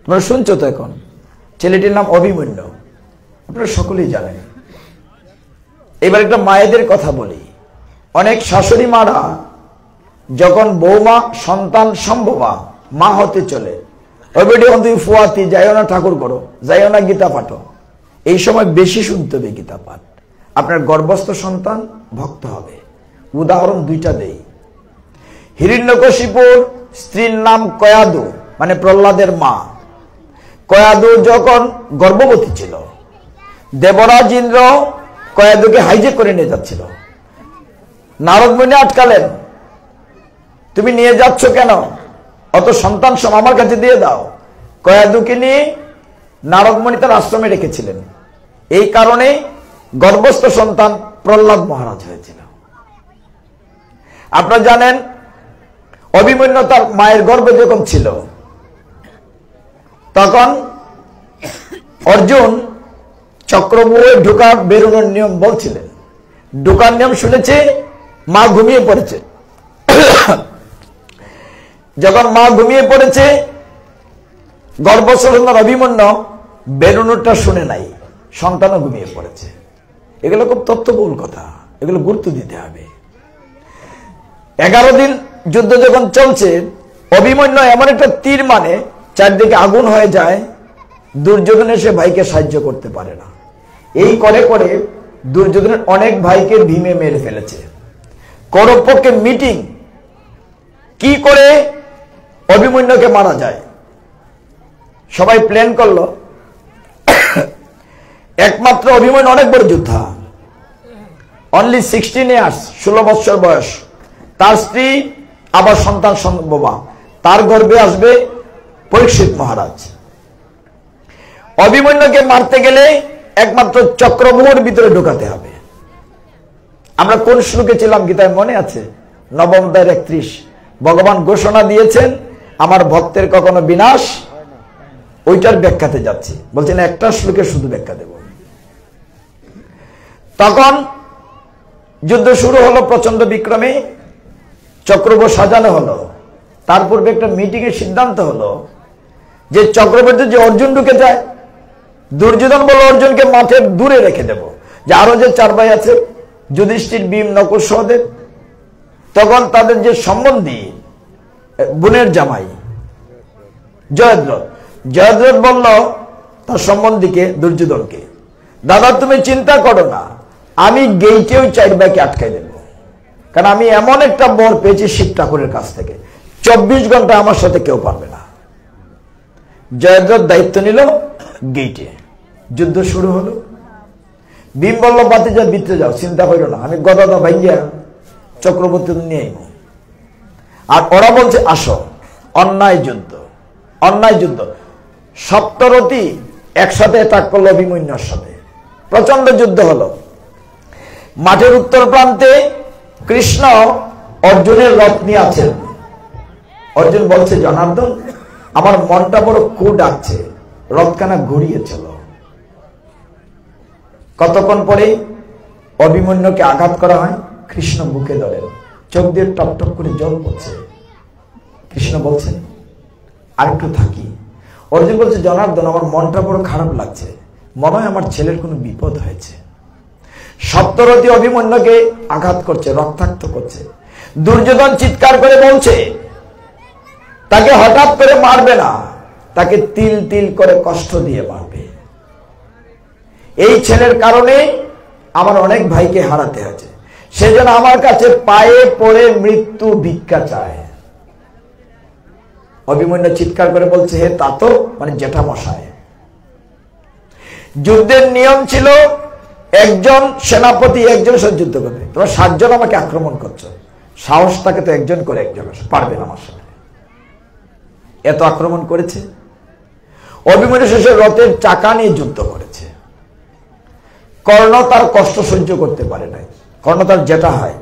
তোমরা শুনছো তো এখন? ছেলেটির নাম অভিমন্যু, আপনারা সকলেই জানেন। এবার একটা মায়েদের কথা বলি। অনেক শাশুড়ি মারা যখন বৌমা সন্তান সম্ভবা মা হতে চলে, তুমি ফুয়াতি যাইও না, ঠাকুর করো, যাইও না গীতা পাঠো, এই সময় বেশি শুনতে হবে গীতা পাঠ। আপনার গর্ভস্থ সন্তান ভক্ত হবে। উদাহরণ 2টা দেই। হিরণ্যকশিপুর স্ত্রীর নাম কয়াদু, মানে প্রহ্লাদের মা। কয়াদু যখন গর্ভবতী ছিল, দেবরাজ ইন্দ্র কয়াদুকে হাইজেক করে নিয়ে যাচ্ছিল। নারদ মুনি আটকালেন, তুমি নিয়ে যাচ্ছ কেন? অত সন্তান সব আমার কাছে দিয়ে দাও। কয়াদুকে নিয়ে নারদ মুনি তার আশ্রমে রেখেছিলেন। এই কারণে গর্ভস্থ সন্তান প্রহ্লাদ মহারাজ হয়েছিল। আপনারা জানেন, অভিমন্যু তার মায়ের গর্ভে যখন ছিল, তখন অর্জুন চক্রব্যূহে ঢোকার বেরোনোর নিয়ম বলছিলেন। ঢোকার নিয়ম শুনেছে, মা ঘুমিয়ে পড়েছে। যখন মা ঘুমিয়ে পড়েছে, গর্ভস্থ অভিমন্যু বেরোনোটা শুনে নাই, সন্তানও ঘুমিয়ে পড়েছে। এগুলো খুব তথ্যবহুল কথা, এগুলো গুরুত্ব দিতে হবে। 11 দিন যুদ্ধ যখন চলছে, অভিমন্যু এমন একটা তীর মানে চারদিকে আগুন হয়ে যায়, দুর্যোধন এসে ভাইকে সাহায্য করতে পারে না। এই করে করে দুর্যোধনের অনেক ভাইকে ভীমে মেরে ফেলেছে। কৌরব পক্ষে মিটিং, কি করে অভিমন্যুকে মারা যায়। সবাই প্ল্যান করলো, একমাত্র অভিমন্যু অনেক বড় যোদ্ধা, অনলি 16 ইয়ার্স, 16 বছর বয়স। তার স্ত্রী আবার সন্তান সম্ভবা, তার গর্ভে আসবে পরীক্ষিত মহারাজ। অভিমন্যুকে মারতে গেলে একমাত্র চক্রব্যূহের ভিতরে ঢোকাতে হবে। আমরা কোন শ্লোকে ছিলাম গীতায় মনে আছে? 9ম অধ্যায়ের 31। ভগবান ঘোষণা দিয়েছেন, আমার ভক্তের কখনো বিনাশ, ওইটার ব্যাখ্যাতে যাচ্ছি। বলছেন একটা শ্লোকে শুধু ব্যাখ্যা দেব। তখন যুদ্ধ শুরু হলো প্রচন্ড বিক্রমে, চক্রব্যূহ সাজানো হলো। তার পূর্বে একটা মিটিং এর সিদ্ধান্ত হলো যে চক্রবর্তী যে অর্জুন ঢুকে যায়, দুর্যোধন বলে অর্জুনকে মাঠের দূরে রেখে দেব। যে আরো যে 4 ভাই আছে, যুধিষ্ঠির, ভীম, নকুল, সহদেব, তখন তাদের যে সম্বন্ধী বোনের জামাই জয়দ্রথ, জয়দ্রথ বলল তার সম্বন্ধীকে, দুর্যোধনকে, দাদা তুমি চিন্তা করো না, আমি গেইটেও 4 ভাইকে আটকাই দেব। কারণ আমি এমন একটা বর পেয়েছি শিব ঠাকুরের কাছ থেকে, 24 ঘন্টা আমার সাথে কেউ পারবে না। জয়দ্রথ দায়িত্ব নিল গেইটে। যুদ্ধ শুরু হলো। ভীম বলল বাতি যা ভিতরে যাও, চিন্তা করো না, আমি গদাদা ভাইয়া চক্রবর্তী নিয়ে আইব। আর ওরা বলছে আসো। অন্যায় যুদ্ধ, অন্যায় যুদ্ধ। সপ্তরথী একসাথে অ্যাটাক করলো অভিমন্যুর সাথে, প্রচন্ড যুদ্ধ হলো। মাঠের উত্তর প্রান্তে কৃষ্ণ অর্জুনের রথ নিয়ে আছেন। অর্জুন বলছে, জনার্দন, আমার মনটা বড় কু ডাকছে, রথখানা ঘুরিয়ে চলো। কতক্ষণ পরে অভিমন্যুকে আঘাত করা হয়, কৃষ্ণ বুকে ধরেন, চোখ দিয়ে টপ টপ করে জল পড়ছে। কৃষ্ণ বলছেন, আরেকটু থাকি। অর্জুন বলছে, জনার্দন, আমার মনটা বড় খারাপ লাগছে, মনে হয় আমার ছেলের কোনো বিপদ হয়েছে। সপ্তরথী অভিমন্যুকে আঘাত করছে, রক্তাক্ত করছে। দুর্যোধন চিৎকার করে বলছে, তাকে হঠাৎ করে মারবে না, তাকে তিল তিল করে কষ্ট দিয়ে মারবে। এই ছেলের কারণে আমার অনেক ভাইকে হারাতে হয়েছে, সেজন্য আমার কাছে পায়ে পড়ে মৃত্যু ভিক্ষা চায়। অভিমন্যু চিৎকার করে বলছে, হে তাতো, মানে জেঠামশাই, যুদ্ধের নিয়ম ছিল একজন সেনাপতি একজন সাথে যুদ্ধ করবে, তোমরা 7 জন আমাকে আক্রমণ করছো, সাহস থাকে তো একজন করে, একজন পারবে না আমার সাথে। এত আক্রমণ করেছে। অভিমন্যু শেষে রথের চাকা নিয়ে যুদ্ধ করেছে। কর্ণ তার কষ্ট সহ্য করতে পারে নাই। কর্ণ তার যেটা হয়,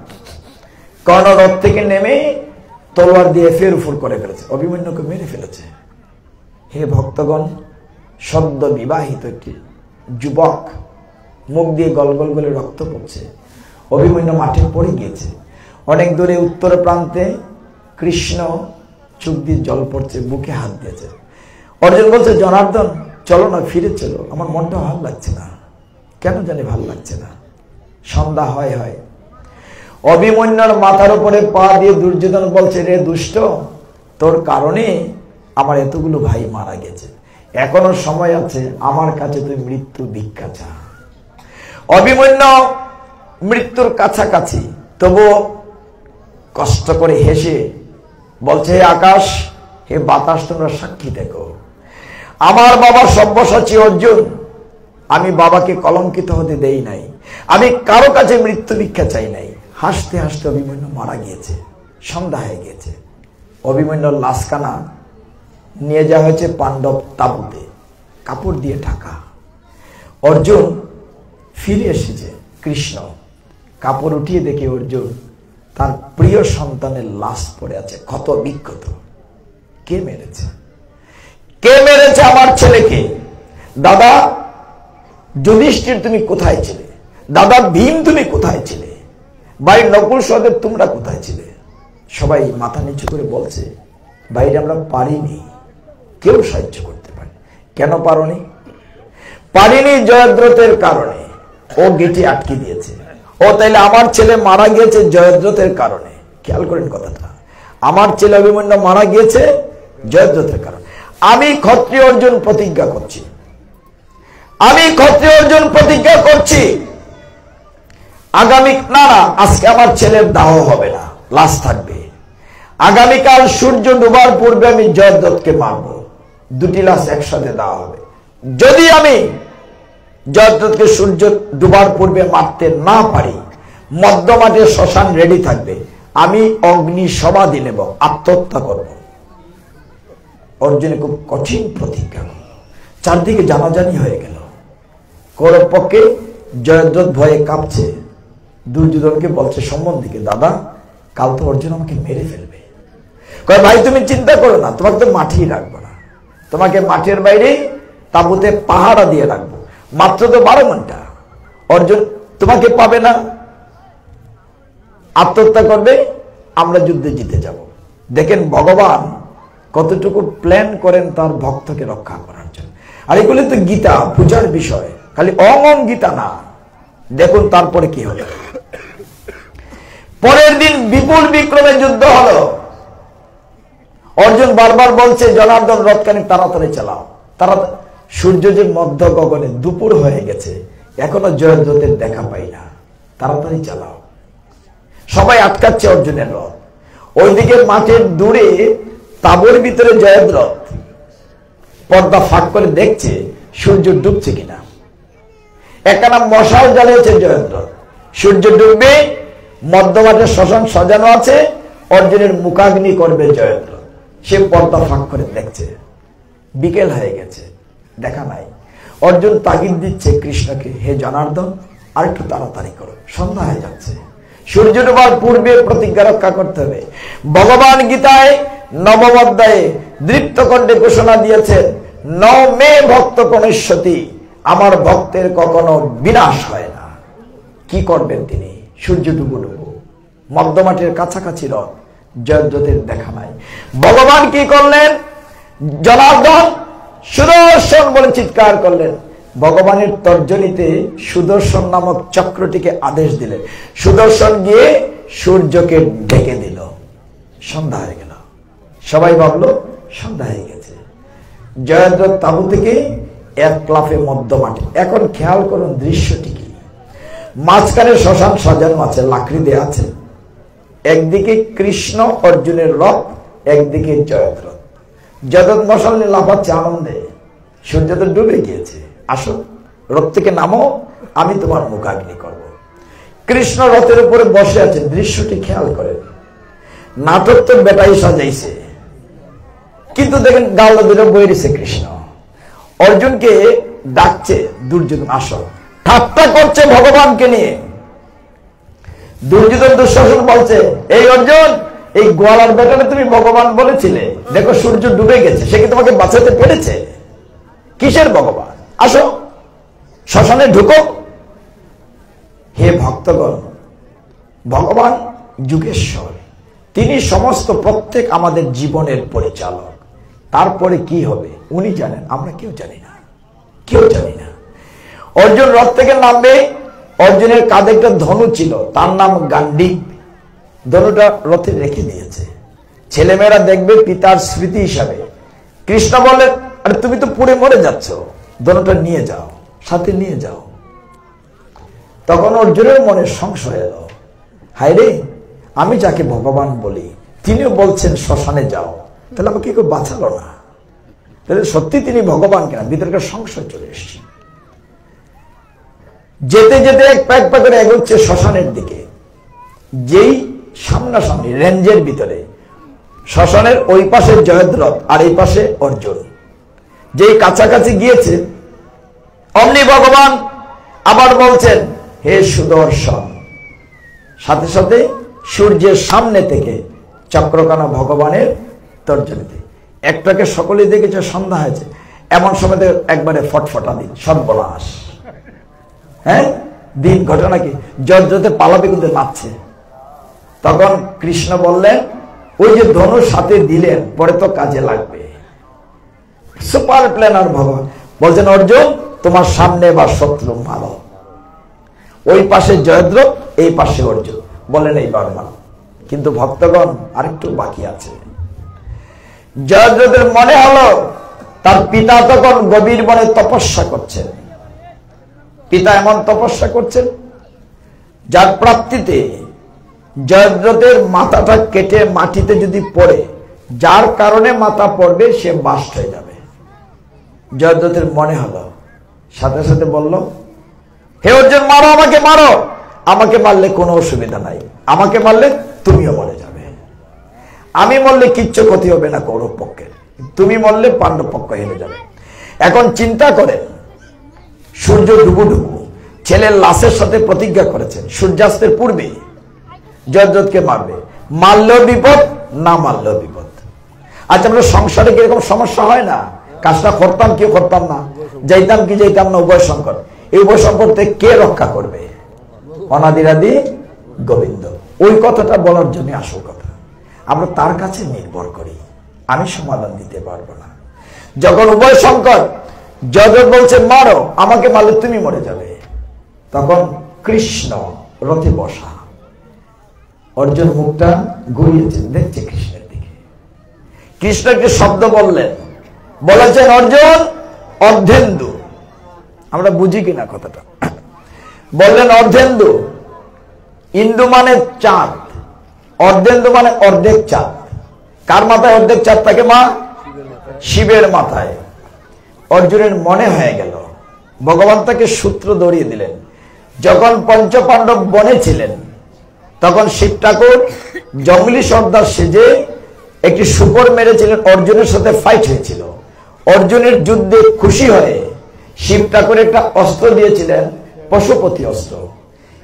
কর্ণ রথ থেকে নেমে তলোয়ার দিয়ে ফের উফুর করে ফেলেছে, অভিমন্যুকে মেরে ফেলেছে। হে ভক্তগণ, সদ্য বিবাহিত একটি যুবক, মুখ দিয়ে গল গল গলে রক্ত পড়ছে, অভিমন্যু মাঠে পড়ে গিয়েছে। অনেক দূরে উত্তর প্রান্তে কৃষ্ণ, চোখ দিয়ে জল পড়ছে, বুকে হাত দিয়েছে। অর্জুন বলছে, জনার্দন, চলো না, ফিরে চলো, আমার মনটা ভালো লাগছে না, কেন জানি ভালো লাগছে না। সন্ধ্যা হয় হয়, অভিমন্যুর মাথার উপরে পা দিয়ে দুর্যোধন বলছে, রে দুষ্ট, তোর কারণে আমার এতগুলো ভাই মারা গেছে, এখনো সময় আছে, আমার কাছে তুই মৃত্যু ভিক্ষা চা। অভিমন্যু মৃত্যুর কাছাকাছি, তবু কষ্ট করে হেসে বলছে, হে আকাশ, হে বাতাস, তোমরা সাক্ষী দেখো, আমার বাবা সব্যসাচী অর্জুন, আমি বাবাকে কলঙ্কিত হতে দেই নাই, আমি কারো কাছে মৃত্যু ভিক্ষা চাই নাই। হাসতে হাসতে অভিমন্যু মারা গিয়েছে, সন্ধ্যা হয়ে গিয়েছে। অভিমন্যুর লাশখানা নিয়ে যাওয়া হয়েছে পাণ্ডব তাঁবুতে, কাপড় দিয়ে ঢাকা। অর্জুন ফিরে এসেছে, কৃষ্ণ কাপড় উঠিয়ে দেখে অর্জুন তার প্রিয় সন্তানের লাশ পড়ে আছে, ক্ষত বিক্ষত। কে মেরেছে? কে মেরেছে আমার ছেলেকে? দাদা যুধিষ্ঠির তুমি কোথায় ছিলে? দাদা ভীম তুমি কোথায় ছিলে? ভাই নকুল সহদেব তোমরা কোথায় ছিলে? সবাই মাথা নিচু করে বলছে, বাইরে আমরা পারিনি, কেউ সাহায্য করতে পারে। কেন পারোনি? পারিনি জয়দ্রথের কারণে, ও গেটে আটকে দিয়েছে। ও তাইলে আমার ছেলে মারা গিয়েছে জয়দ্রথের কারণে। খেয়াল করেন কথাটা, আমার ছেলে অভিমন্যু মারা গিয়েছে জয়দ্রথের কারণে। আমি ক্ষত্রিয় অর্জুন প্রতিজ্ঞা করছি, আমি ক্ষত্রিয় অর্জুন প্রতিজ্ঞা করছি, আগামী না আজকে আমার ছেলের দাহ হবে না, লাশ থাকবে। আগামীকাল সূর্য ডুবার পূর্বে আমি জয়দ্রথকে মারব, 2টি লাশ একসাথে দেওয়া হবে। যদি আমি জয়দ্রথকে সূর্য ডুবার পূর্বে মারতে না পারি, মধ্যমাঠে শ্মশান রেডি থাকবে, আমি অগ্নি সমাধি নেব, আত্মহত্যা করব। অর্জুনে খুব কঠিন প্রতিজ্ঞা করল। চারদিকে জানাজানি হয়ে গেল। কৌরব পক্ষে জয়দ্রথ ভয়ে কাঁপছে, দুর্যোধনকে বলছে সম্বন্ধীকে, দাদা কাল তো অর্জুন আমাকে মেরে ফেলবে। কয় ভাই তুমি চিন্তা করো না, তোমাকে তো মাঠেই রাখবো না, তোমাকে মাঠের বাইরে তাঁবুতে পাহারা দিয়ে রাখবো, মাত্র তো 12 ঘন্টা, অর্জুন তোমাকে পাবে না, আত্মহত্যা করবে, আমরা যুদ্ধে জিতে যাব। দেখেন ভগবান কতটুকু প্ল্যান করেন তার ভক্তকে রক্ষা করার জন্য। আর এগুলি তো গীতা পূজার বিষয়, খালি অঙ্গম গীতা না। দেখুন তারপরে কি হলো। পরের দিন বিপুল বিক্রমে যুদ্ধ হলো। অর্জুন বারবার বলছে, জনার্দন রথখানি তাড়াতাড়ি চালাও, তাড়াতাড়ি। সূর্য যে মধ্য গগনে, দুপুর হয়ে গেছে, এখনো জয়দ্রথের দেখা পাই না, তাড়াতাড়ি চালাও। সবাই আটকাচ্ছে অর্জুনের রথ। ওইদিকে মাঠের দূরে তাঁবুর ভিতরে জয়দ্রথ পর্দা ফাঁক করে দেখছে সূর্য ডুবছে কিনা। একখানা মশাল জ্বালিয়েছে জয়দ্রথ, সূর্য ডুববে, মধ্যমাঠে শ্মশান সাজানো আছে, অর্জুনের মুখাগ্নি করবে জয়দ্রথ। সে পর্দা ফাঁক করে দেখছে। বিকেল হয়ে গেছে, দেখা নাই। অর্জুন তাগিদ দিচ্ছে কৃষ্ণকে, হে জনার্দন আর একটু তাড়াতাড়ি করো, সন্ধ্যা হয়ে যাচ্ছে। সূর্য ডোবার পূর্বে প্রতিজ্ঞা রক্ষা করতে হবে। ভগবান গীতায় নবম অধ্যায়ে দৃপ্ত কণ্ঠে ঘোষণা দিয়েছেন, ন মে ভক্ত কনিষ্যতি, আমার ভক্তের কখনো বিনাশ হয় না। কি করবেন তিনি? সূর্য ডুবু ডুবু, মধ্যমাঠের কাছাকাছি রথ, জয়দ্রথের দেখা নাই। ভগবান কি করলেন? জনার্দন সুদর্শন বলে চিৎকার করলেন। ভগবানের তর্জনীতে সুদর্শন নামক চক্রটিকে আদেশ দিলেন। সুদর্শন গিয়ে সূর্যকে ঢেকে দিল। সন্ধ্যা হয়ে গেল। সবাই ভাবলো সন্ধ্যা হয়ে গেছে। জয়দ্রথ তাঁবু থেকে এক ক্লাফে মধ্যমাঠে। এখন খেয়াল করুন দৃশ্যটি কি। মাঝখানে শ্মশান সাজানো আছে, লাকড়ি দেয়া আছে। একদিকে কৃষ্ণ অর্জুনের রথ, একদিকে জয়দ্রথ। জয়দ্রথ মশাল নিয়ে লাফাচ্ছে আনন্দে। সূর্য তো ডুবে গিয়েছে, আসো রথ থেকে নামো, আমি তোমার মুখাগ্নি করব। কৃষ্ণ রথের উপরে বসে আছেন। দৃশ্যটি খেয়াল করেন। নাটক তো বেটাই সাজাইছে, কিন্তু দেখেন গাল দুটো বয়ে দিছে কৃষ্ণ। অর্জুনকে ডাকছে দুর্যোধন, আসো। ঠাট্টা করছে ভগবানকে নিয়ে। দুর্যোধন দুঃশাসন বলছে, এই অর্জুন, এই গোয়ালার বেটারে তুমি ভগবান বলেছিলে, দেখো সূর্য ডুবে গেছে, সে কি তোমাকে বাঁচাতে পেরেছে? কিসের ভগবান? আসো শ্মশানে ঢুকো। হে ভক্তগণ, ভগবান যুগেশ্বর, তিনি সমস্ত প্রত্যেক আমাদের জীবনের পরিচালক। তারপরে কি হবে উনি জানেন, আমরা কেউ জানি না, কেউ জানি না। অর্জুন রথ থেকে নামবে। অর্জুনের কাঁধে একটা ধনু ছিল, তার নাম গান্ডীব। ধনুটা রথে রেখে দিয়েছে। ছেলেমেয়েরা দেখবে পিতার স্মৃতি হিসাবে। কৃষ্ণ বললেন, আরে তুমি তো পুড়ে মরে যাচ্ছ, ধনুটা নিয়ে যাও, সাথে নিয়ে যাও। তখন অর্জুনের মনে সংশয় এলো, হায় রে, আমি যাকে ভগবান বলি তিনিও বলছেন শ্মশানে যাও, তাহলে আমাকে কেউ বাঁচালো না, তাহলে সত্যি তিনি ভগবান কিনা? ভিতরকার সংশয় চলে এসছে। যেতে যেতে এক পা করে এগোচ্ছে শ্মশানের দিকে। যেই সামনাসামনি রেঞ্জের ভিতরে, শ্মশানের ওই পাশে জয়দ্রথ আর এই পাশে অর্জুন, যেই কাছাকাছি গিয়েছে অমনি ভগবান আবার বলছেন, হে সুদর্শন। সাথে সাথে সূর্যের সামনে থেকে চক্রকানা ভগবানের তর্জনীতে। একটাকে সকলে দেখেছে সন্ধ্যা হয়েছে, এমন সময় একবারে ফটফটা দিন, সর্বনাশ। হ্যাঁ, দিন ঘটনা কি? জয়দ্রথে পালাবে কিন্তু নাচছে। তখন কৃষ্ণ বললেন, ওই যে ধনুর সাথে দিলেন, পরে তো কাজে লাগবে। সুপার প্ল্যানার ভগবান বলছেন, অর্জুন তোমার সামনে বা শত্রু ভালো। ওই পাশে জয়দ্রথ, এই পাশে অর্জুন। বলেন এইবার ভালো। কিন্তু ভক্তগণ আরেকটু বাকি আছে। জয়দ্রথের মনে হলো তার পিতা তখন গভীর বনে তপস্যা করছেন। পিতা এমন তপস্যা করছেন যার প্রাপ্তিতে জয়দ্রথের মাথাটা কেটে মাটিতে যদি পড়ে, যার কারণে মাথা পড়বে সে বাস্ট হয়ে যাবে। জয়দ্রথের মনে হলো, সাথে সাথে বলল, হে অর্জুন, মারো আমাকে, মারো। আমাকে মারলে কোনো অসুবিধা নাই, আমাকে মারলে তুমিও মরে যাবে। আমি মরলে কিচ্ছু ক্ষতি হবে না কৌরব পক্ষের, তুমি মরলে পাণ্ডব পক্ষ হেরে যাবে। এখন চিন্তা করেন, সূর্য ডুবু ডুবু, ছেলের লাশের সাথে প্রতিজ্ঞা করেছেন সূর্যাস্তের পূর্বে জয়দ্রথকে মারবে। মারলেও বিপদ, না মারলেও বিপদ। আচ্ছা, আমরা সংসারে কিরকম সমস্যা হয় না? কাজটা করতাম কি করতাম না, যাইতাম কি যাইতাম না, উভয় সংকট। এই উভয় সংকট থেকে কে রক্ষা করবে? অনাদিরাদি গোবিন্দ। ওই কথাটা বলার জন্য আসল কথা। আমরা তার কাছে নির্ভর করি, আমি সমাধান দিতে পারবো না। যখন উভয় সংকট, জয়দ্রথ বলছে মারো, আমাকে মারলে তুমি মরে যাবে। তখন কৃষ্ণ রথে বসা, অর্জুন মুখটা ঘুরিয়েছেন, দেখছে কৃষ্ণের দিকে। কৃষ্ণ একটি শব্দ বললেন, বলেছেন, অর্জুন অর্ধেন্দু। আমরা বুঝি কিনা কথাটা? বললেন অর্ধেন্দু। ইন্দু মানে চাঁদ, অর্ধেন্দু মানে অর্ধেক চাঁদ। কার মাথায় অর্ধেক চাঁদ থাকে? মা শিবের মাথায়। অর্জুনের মনে হয়ে গেল, ভগবান তাকে সূত্র ধরিয়ে দিলেন। যখন পঞ্চপাণ্ডব বনে ছিলেন, তখন শিব ঠাকুর জঙ্গলি সর্দার সেজে একটি শুকর মেরেছিলেন, অর্জুনের সাথে ফাইট হয়েছিল। অর্জুনের যুদ্ধে খুশি হয়ে শিব ঠাকুর একটা অস্ত্র দিয়েছিলেন, পশুপতি অস্ত্র।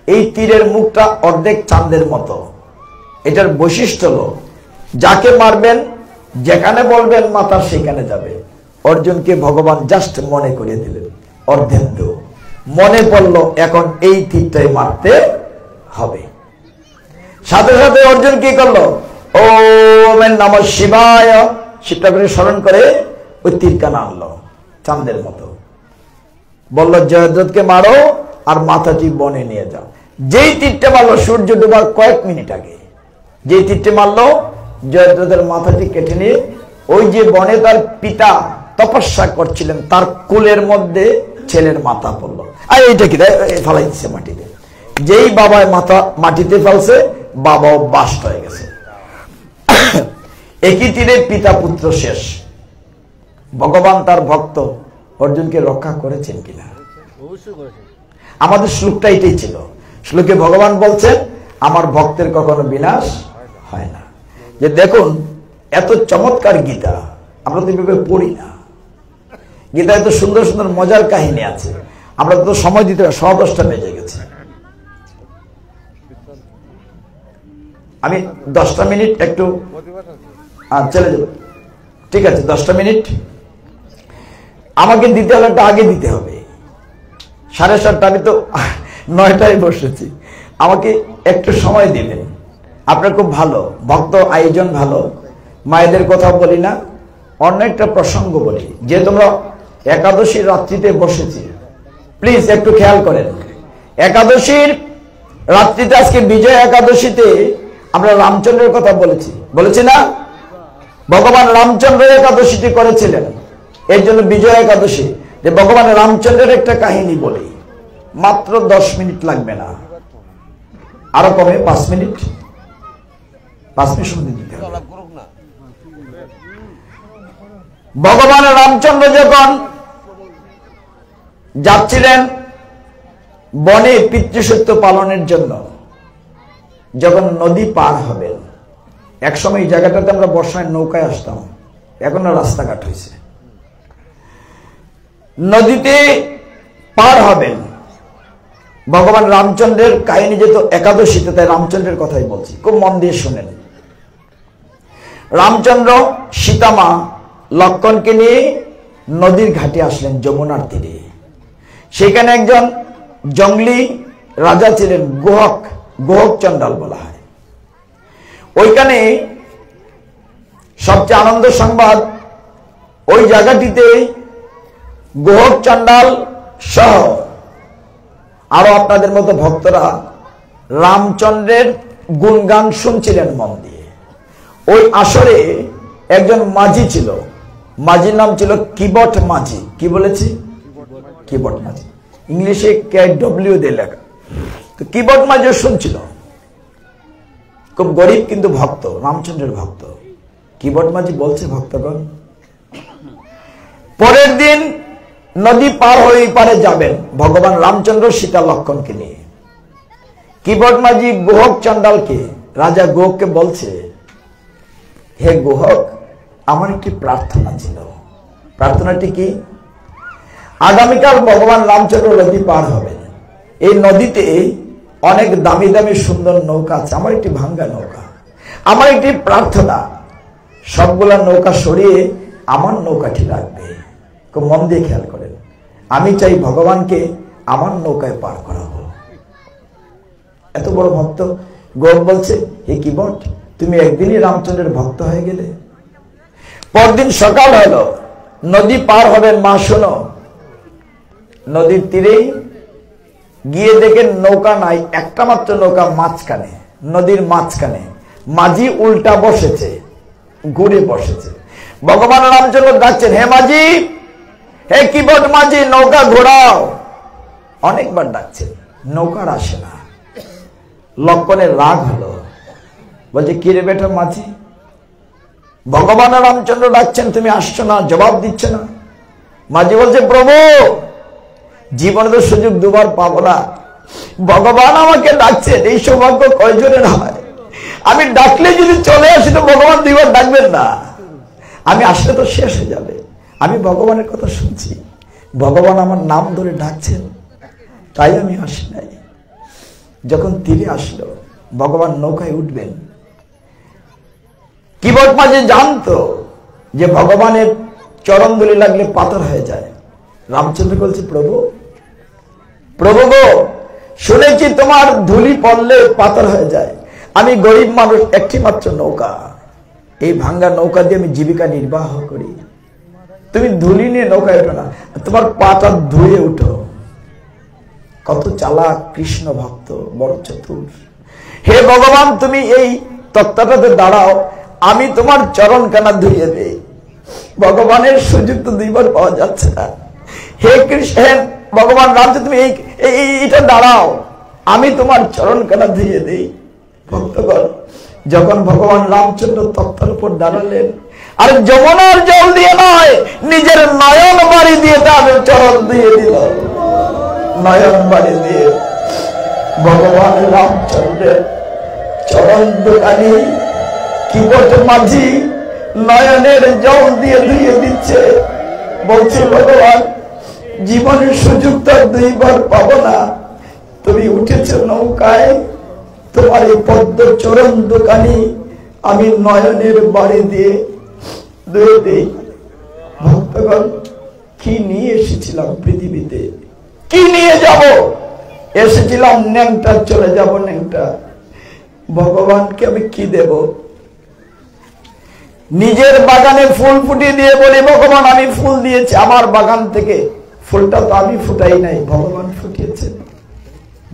এই তীরের মুখটা অর্ধেক চাঁদের মতো। এটার বৈশিষ্ট্য হলো যাকে মারবেন যেখানে বলবেন মাথা সেখানে যাবে। অর্জুনকে ভগবান জাস্ট মনে করিয়ে দিলেন, অর্ধেন্দু মনে পড়লো এখন এই তীরটাই মারতে হবে। সাথে সাথে অর্জুন কি করলো, ওম নমঃ শিবায় শিবটা করে স্মরণ করে ওই তীরকানা আনলো চাঁদের মতো, বলল জয়দ্রথকে মারো আর মাথাটি বনে নিয়ে যাও। যেই তীরটা মারলো সূর্য ডোবার কয়েক মিনিট আগে, যেই তীরটা মারলো জয়দ্রথের মাথাটি কেটে নিয়ে ওই যে বনে তার পিতা তপস্যা করছিলেন তার কোলের মধ্যে ছেলের মাথা পড়লো। আর এইটা কি ফেলাই দিচ্ছে মাটিতে। যেই বাবায় মাথা মাটিতে ফেলছে বাবাও বাস্ট হয়ে গেছে। একই তীরে পিতা পুত্র শেষ। ভগবান তার ভক্ত অর্জুনকে রক্ষা করেছেন কিনা? আমাদের শ্লোকটা এটাই ছিল। শ্লোকে ভগবান বলছেন আমার ভক্তের কখনো বিনাশ হয় না। যে দেখুন এত চমৎকার গীতা, আমরা তো এভাবে পড়ি না। গীতায় এত সুন্দর সুন্দর মজার কাহিনী আছে, আমরা তো সময় দিতে 10:10 বেজে গেছে। আমি 10টা মিনিট একটু চলে যাব, ঠিক আছে? 10টা মিনিট আমাকে দিতে হলে একটা আগে দিতে হবে। 7:30, আমি তো 9টায় বসেছি, আমাকে একটু সময় দিবেন। আপনার খুব ভালো ভক্ত, আয়োজন ভালো, মায়েদের কথা বলি না, অন্য একটা প্রসঙ্গ বলি। যে তোমরা একাদশীর রাত্রিতে বসেছি, প্লিজ একটু খেয়াল করেন। একাদশীর রাত্রিতে আজকে বিজয় একাদশীতে আমরা রামচন্দ্রের কথা বলেছি না? ভগবান রামচন্দ্র একাদশীটি করেছিলেন, এর জন্য বিজয় একাদশী। যে ভগবান রামচন্দ্রের একটা কাহিনী বলি, মাত্র 10 মিনিট লাগবে না, আরো কমে 5 মিনিট, 5 মিনিট সময় দিতে হবে। ভগবান রামচন্দ্র যখন যাচ্ছিলেন বনে পিতৃসত্য পালনের জন্য, যখন নদী পার হবেন, একসময় এই জায়গাটাতে আমরা বর্ষায় নৌকায় আসতাম, এখন রাস্তাঘাট হয়েছে। নদীতে পার হবেন, ভগবান রামচন্দ্রের কাহিনী যেহেতু একাদশীতে, তাই রামচন্দ্রের কথাই বলছি, খুব মন দিয়ে শুনেন। রামচন্দ্র সীতামা লক্ষ্মণকে নিয়ে নদীর ঘাটে আসলেন, যমুনার তীরে। সেখানে একজন জঙ্গলি রাজা ছিলেন, গোহক চণ্ডাল বলা হয়। ওইখানে সবচেয়ে আনন্দ সংবাদ, ওই জায়গাটিতে গোহক চণ্ডাল সহ আরো আপনাদের মতো ভক্তরা রামচন্দ্রের গুণগান শুনছিলেন মন দিয়ে। ওই আসরে একজন মাঝি ছিল, মাঝির নাম ছিল কিবট মাঝি। কি বলেছি? কিবট মাঝি, ইংলিশে KW দিয়ে লেখা। তো কিবট মাঝি শুনছিল, খুব গরিব কিন্তু ভক্ত, রামচন্দ্রের ভক্ত। কিবট মাঝি বলছে, ভক্তগণ পরের দিন নদী পার হয়ে পারে যাবেন ভগবান রামচন্দ্র সীতা লক্ষ্মণকে নিয়ে। কিবট মাঝি গোহক চণ্ডালকে, রাজা গোহককে বলছে, হে গোহক, আমার একটি প্রার্থনা ছিল। প্রার্থনাটি কি? আগামীকাল ভগবান রামচন্দ্র নদী পার হবেন, এই নদীতে অনেক দামি দামি সুন্দর নৌকা আছে, আমার একটি ভাঙ্গা নৌকা। আমার একটি প্রার্থনা, সবগুলা নৌকা সরিয়ে আমার নৌকাটি রাখবে। খুব মন দিয়ে খেয়াল করেন, আমি চাই ভগবানকে আমার নৌকায় পার করাবো। এত বড় ভক্ত। গোপ বলছে, হে কিবট, তুমি একদিনই রামচন্দ্রের ভক্ত হয়ে গেলে। পরদিন সকাল হলো, নদী পার হবেন, মা শোনো। নদীর তীরেই গিয়ে দেখেন নৌকা নাই, একটা মাত্র নৌকা মাঝখানে, নদীর মাঝখানে। মাঝি উল্টা বসেছে, ঘুরে বসেছে। ভগবান রামচন্দ্র ডাকছেন, হে মাঝি, হে কিবট মাঝি, নৌকা ঘোরাও। অনেকবার ডাকছেন, নৌকার আসে না। লক্ষ্মণের রাগ হলো, বলছে, কি রে বেটা মাঝি, ভগবান রামচন্দ্র ডাকছেন, তুমি আসছো না, জবাব দিচ্ছ না। মাঝি বলছে, প্রভু, জীবনে তো সুযোগ দুবার পাবো না, ভগবান আমাকে ডাকছেন, এই সৌভাগ্য কয়জনের হয়? আমি ডাকলে যদি চলে আসি তো ভগবান 2বার ডাকবেন না, আমি আসলে তো শেষ হয়ে যাবে। আমি ভগবানের কথা শুনছি, ভগবান আমার নাম ধরে ডাকছেন, তাই আমি আসি নাই। যখন তীরে আসলো, ভগবান নৌকায় উঠবেন। কিবট মাঝি জানতো যে ভগবানের চরণ ধুলি লাগলে পাথর হয়ে যায়। রামচন্দ্র বলছে, প্রভু প্রভু গো, শুনেছি তোমার ধুলি পড়লে পাথর হয়ে যায়। আমি গরিব মানুষ, একটি মাত্র নৌকা, এই ভাঙ্গা নৌকা দিয়ে আমি জীবিকা নির্বাহ করি। তুমি ধুলি নিয়ে নৌকায় ওঠো না, তোমার পাটা ধুয়ে উঠো। কত চালাক কৃষ্ণ ভক্ত, বড় চতুর। হে ভগবান, তুমি এই তত্ত্বটাতে দাঁড়াও, আমি তোমার চরণ কানা ধুইয়ে দেই। ভগবানের সুযোগ তো দুইবার পাওয়া যাচ্ছে না। হে কৃষ্ণ, হে ভগবান রামচন্দ্র, তুমি এইটা দাঁড়াও, আমি তোমার চরণ কানা ধুইয়ে দেই। ভক্তগণ, যখন ভগবান রামচন্দ্র তত্ত্বের উপর দাঁড়ালেন, আর যমুনার জল দিয়ে নয়, নিজের নয়ন বাড়ি দিয়ে তাদের চরণ দিয়ে দিল। নয়ন বাড়ি দিয়ে ভগবান রামচন্দ্রের চরণ দোকানি কিবট মাঝি নয়নের জল দিয়ে ধুয়ে দিচ্ছে। বলছে, ভগবান, জীবনের সুযোগ তো দুইবার পাবো না, তুমি উঠেছ নৌকায়, তোমার এই পদ্ম চরণ দোকানি আমি নয়নের বাড়ি দিয়ে ধুয়ে দিই। ভক্তগণ, কি নিয়ে এসেছিলাম পৃথিবীতে, কি নিয়ে যাব? এসেছিলাম ন্যাংটা, চলে যাব ন্যাংটা। ভগবানকে আমি কি দেব? নিজের বাগানে ফুল ফুটিয়ে দিয়ে বলি, ভগবান আমি ফুল দিয়েছি, আমার বাগান থেকে ফুলটা তো আমি ফুটাই নাই, ভগবান ফুটিয়েছেন।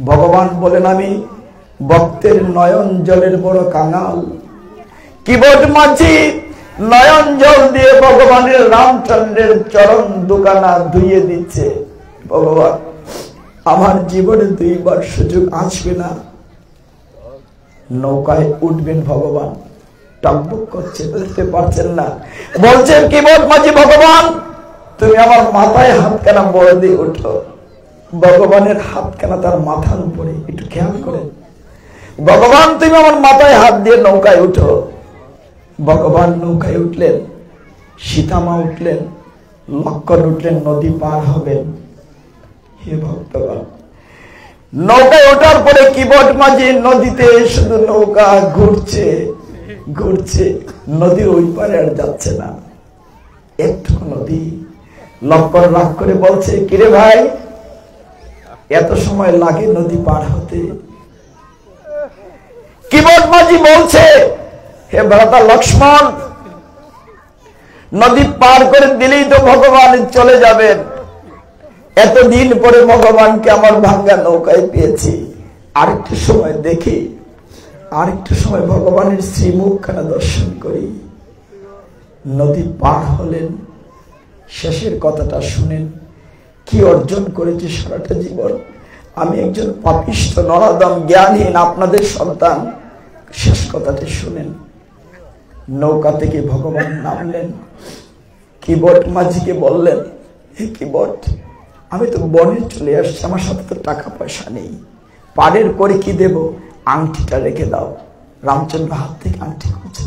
ভগবান বলেন, আমি ভক্তের নয়ন জলের বড় কাঙাল। কিবট মাঝি নয়ন জল দিয়ে ভগবানের রামচন্দ্রের চরণ দুখানা ধুইয়ে দিচ্ছে। ভগবান, আমার জীবনে দুইবার সুযোগ আসবে না। নৌকায় উঠবেন ভগবান, টকবক করছে, বুঝতে পারছেন না। বলছেন কিবট মাঝি, ভগবান তুমি আমার মাথায় হাত কেনা বড় দিয়ে উঠো। ভগবানের হাত কেনা তার মাথার উপরে, একটু খেয়াল করেন। ভগবান তুমি আমার মাথায় হাত দিয়ে নৌকায় উঠো। ভগবান নৌকায় উঠলেন, সীতামা উঠলেন, লক্ষ্মণ উঠলেন, নদী পার হবেন। হে ভক্তগণ, নৌকায় ওঠার পরে কিবট মাঝি নদীতে শুধু নৌকা ঘুরছে ঘুরছে, নদীর ওই পারে আর যাচ্ছে না, একটু নদী। লক্ষ্মণ রাগ করে বলছে, কিরে ভাই, এত সময় লাগে নদী পার হতে? কিবট মাঝি বলছে, হে ভ্রাতা লক্ষ্মণ, নদী পার করে দিলেই তো ভগবান চলে যাবেন। এতদিন পরে ভগবানকে আমার ভাঙ্গা নৌকায় পেয়েছি, আরেকটু সময় দেখি, আরেকটু সময় ভগবানের শ্রীমুখখানা দর্শন করি। নদী পার হলেন। শেষের কথাটা শুনেন, কি অর্জন করেছি সারাটা জীবন। আমি একজন পাপিষ্ঠ নরাধম জ্ঞানহীন আপনাদের সন্তান। শেষ কথাটি শুনেন। নৌকা থেকে ভগবান নামলেন, কিবট মাঝিকে বললেন, হে কিবট, আমি তো বনে চলে আসছি, আমার সাথে তো টাকা পয়সা নেই, পাড়ের করে কি দেব? আংটিটা রেখে দাও। রামচন্দ্র হাত থেকে আংটি করছে।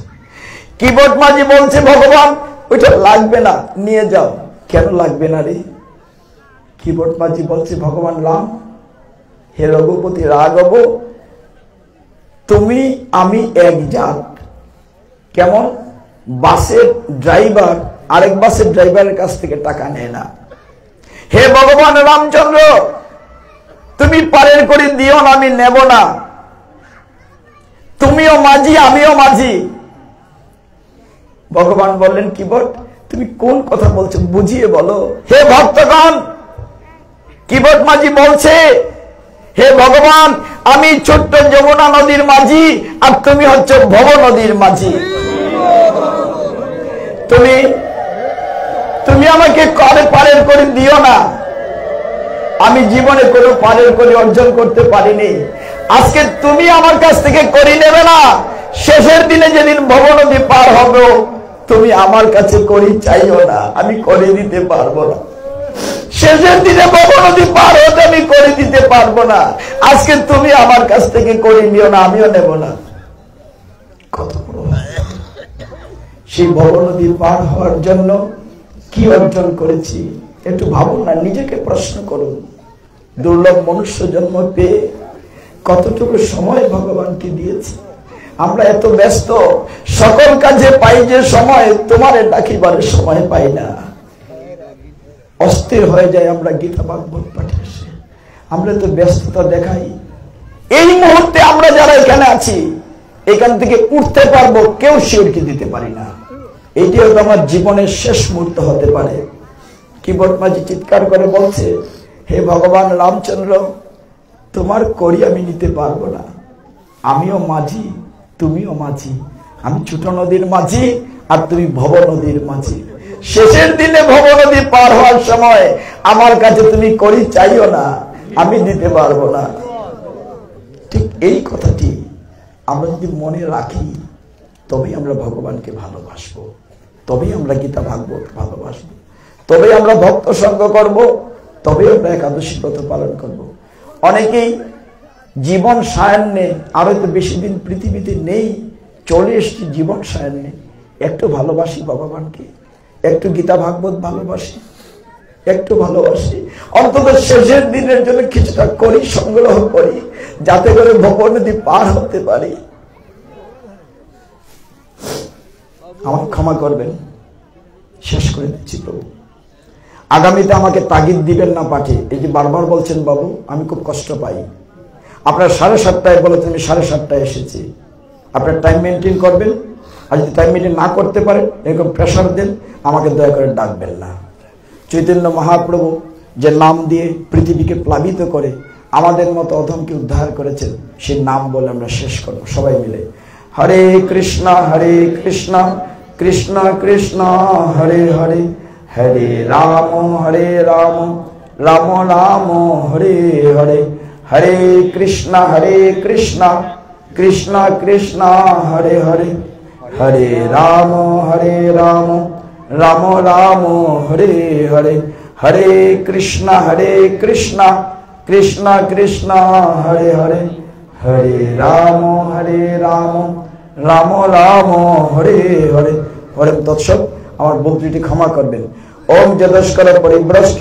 কিবট মাঝি বলছে, ভগবান ওইটা লাগবে না, নিয়ে যাও। কেন লাগবে না রে? কিবট মাঝি বলছে, ভগবান রাম, হে রঘুপতি রাঘব, তুমি আমি এক জাত। কেমন? বাসের ড্রাইভার আরেক বাসের ড্রাইভারের কাছ থেকে টাকা নেয় না। হে ভগবান রামচন্দ্র, তুমি পারের করে দিও না, আমি নেব না। তুমিও মাঝি, আমিও মাঝি। ভগবান বললেন, কিবট তুমি কোন কথা বলছো, বুঝিয়ে বলো। হে ভক্তগণ, কিবট মাঝি বলছে, হে ভগবান, আমি ছোট্ট যমুনা নদীর মাঝি, আর তুমি হচ্ছে ভব নদীর মাঝি। তুমি আমাকে পারের করে দিও না। আমি জীবনে কোনো পারের করে অর্জন করতে পারিনি। আজকে তুমি আমার কাছ থেকে করে নেবে না। শেষের দিনে যেদিন ভব নদী পার হবে, তুমি আমার কাছে করি চাইও না, আমি করে দিতে পারবো না। শেষের দিনে ভব নদী পার হতে আমি করে দিতে পারবো না। আজকে তুমি আমার কাছ থেকে করে নিও না, আমিও নেব না। কত বড়! সেই ভব নদী পার হওয়ার জন্য কি অর্জন করেছি একটু ভাবুন না, নিজেকে প্রশ্ন করুন। দুর্লভ মনুষ্য জন্ম পেয়ে কতটুকু সময় ভগবানকে দিয়েছি? আমরা এত ব্যস্ত, সকল কাজে পাই যে সময়, তোমার ডাকিবারের সময় পাই না। অস্থির হয়ে যায় আমরা গীতা ভাগবত পাঠে এসে। আমরা তো ব্যস্ততা দেখাই। এই মুহূর্তে আমরা যারা এখানে আছি, এখান থেকে উঠতে পারবো কেউ শিওরটি দিতে পারি না। এইটিও তো আমার জীবনের শেষ মুহূর্ত হতে পারে। কিবোর্ড মাঝি চিৎকার করে বলছে, হে ভগবান রামচন্দ্র, তোমার করি আমি নিতে পারবো না। আমিও মাঝি, তুমিও মাঝি। আমি ছোট নদীর মাঝি, আর তুমি ভব নদীর মাঝি। শেষের দিনে ভব নদী পার হওয়ার সময় আমার কাছে তুমি করি চাইও না, আমি দিতে পারবো না। ঠিক এই কথাটি আমরা যদি মনে রাখি, তবেই আমরা ভগবানকে ভালোবাসবো, তবেই আমরা গীতা ভাগবত ভালোবাসবো, তবেই আমরা ভক্ত সঙ্গ করব, তবেই আমরা একাদশী ব্রত পালন করব। অনেকেই জীবন সায়ান্নে, আরো তো বেশি দিন পৃথিবীতে নেই, চলে এসছি জীবন সায়ান্নে। একটু ভালোবাসি ভগবানকে, একটু গীতা ভাগবত ভালোবাসি, একটু ভালোবাসি। অন্তত শেষের দিনের জন্য কিছুটা করি, সংগ্রহ করি, যাতে করে ভব নদী পার হতে পারি। আমার ক্ষমা করবেন, শেষ করে দিচ্ছি প্রভু। আগামীতে আমাকে তাগিদ দিবেন না পাঠে। এই যে বারবার বলছেন বাবু, আমি খুব কষ্ট পাই। আপনার 7:30 বলেছেন, আমি 7:30 এসেছি। আপনার টাইম মেনটেন করবেন, আর যদি টাইম মেনটেন না করতে পারেন, এরকম প্রেশার দেন, আমাকে দয়া করে ডাকবেন না। চৈতন্য মহাপ্রভু যে নাম দিয়ে পৃথিবীকে প্লাবিত করে আমাদের মতো অধমকে উদ্ধার করেছেন, সেই নাম বলে আমরা শেষ করব সবাই মিলে। হরে কৃষ্ণ কৃষ্ণ কৃষ্ণ হরে হরে, হরে রাম রাম রাম হরে হরে, হরে কৃষ্ণ কৃষ্ণ কৃষ্ণ হরে হরে, হরে রাম রাম রাম হরে হরে, হরে কৃষ্ণ কৃষ্ণ কৃষ্ণ হরে হরে, হরে রাম রাম রাম হরে হরে। হরে তৎসৎ। আমার বক্তৃটি ক্ষমা করবেন। ওম যদস্কর পরিভ্রষ্ট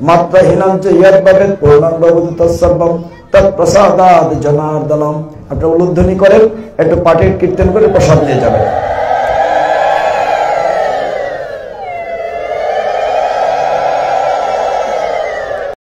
মাত্রাহীনঞ্চ ইয়দ্ভবেৎ পূর্ণং ভবতু তৎসর্বং তৎপ্রসাদাৎ জনার্দনম। আপনারা উলুধ্বনি করেন, একটু পাঠের কীর্তন করে প্রসাদ নিয়ে যাবেন।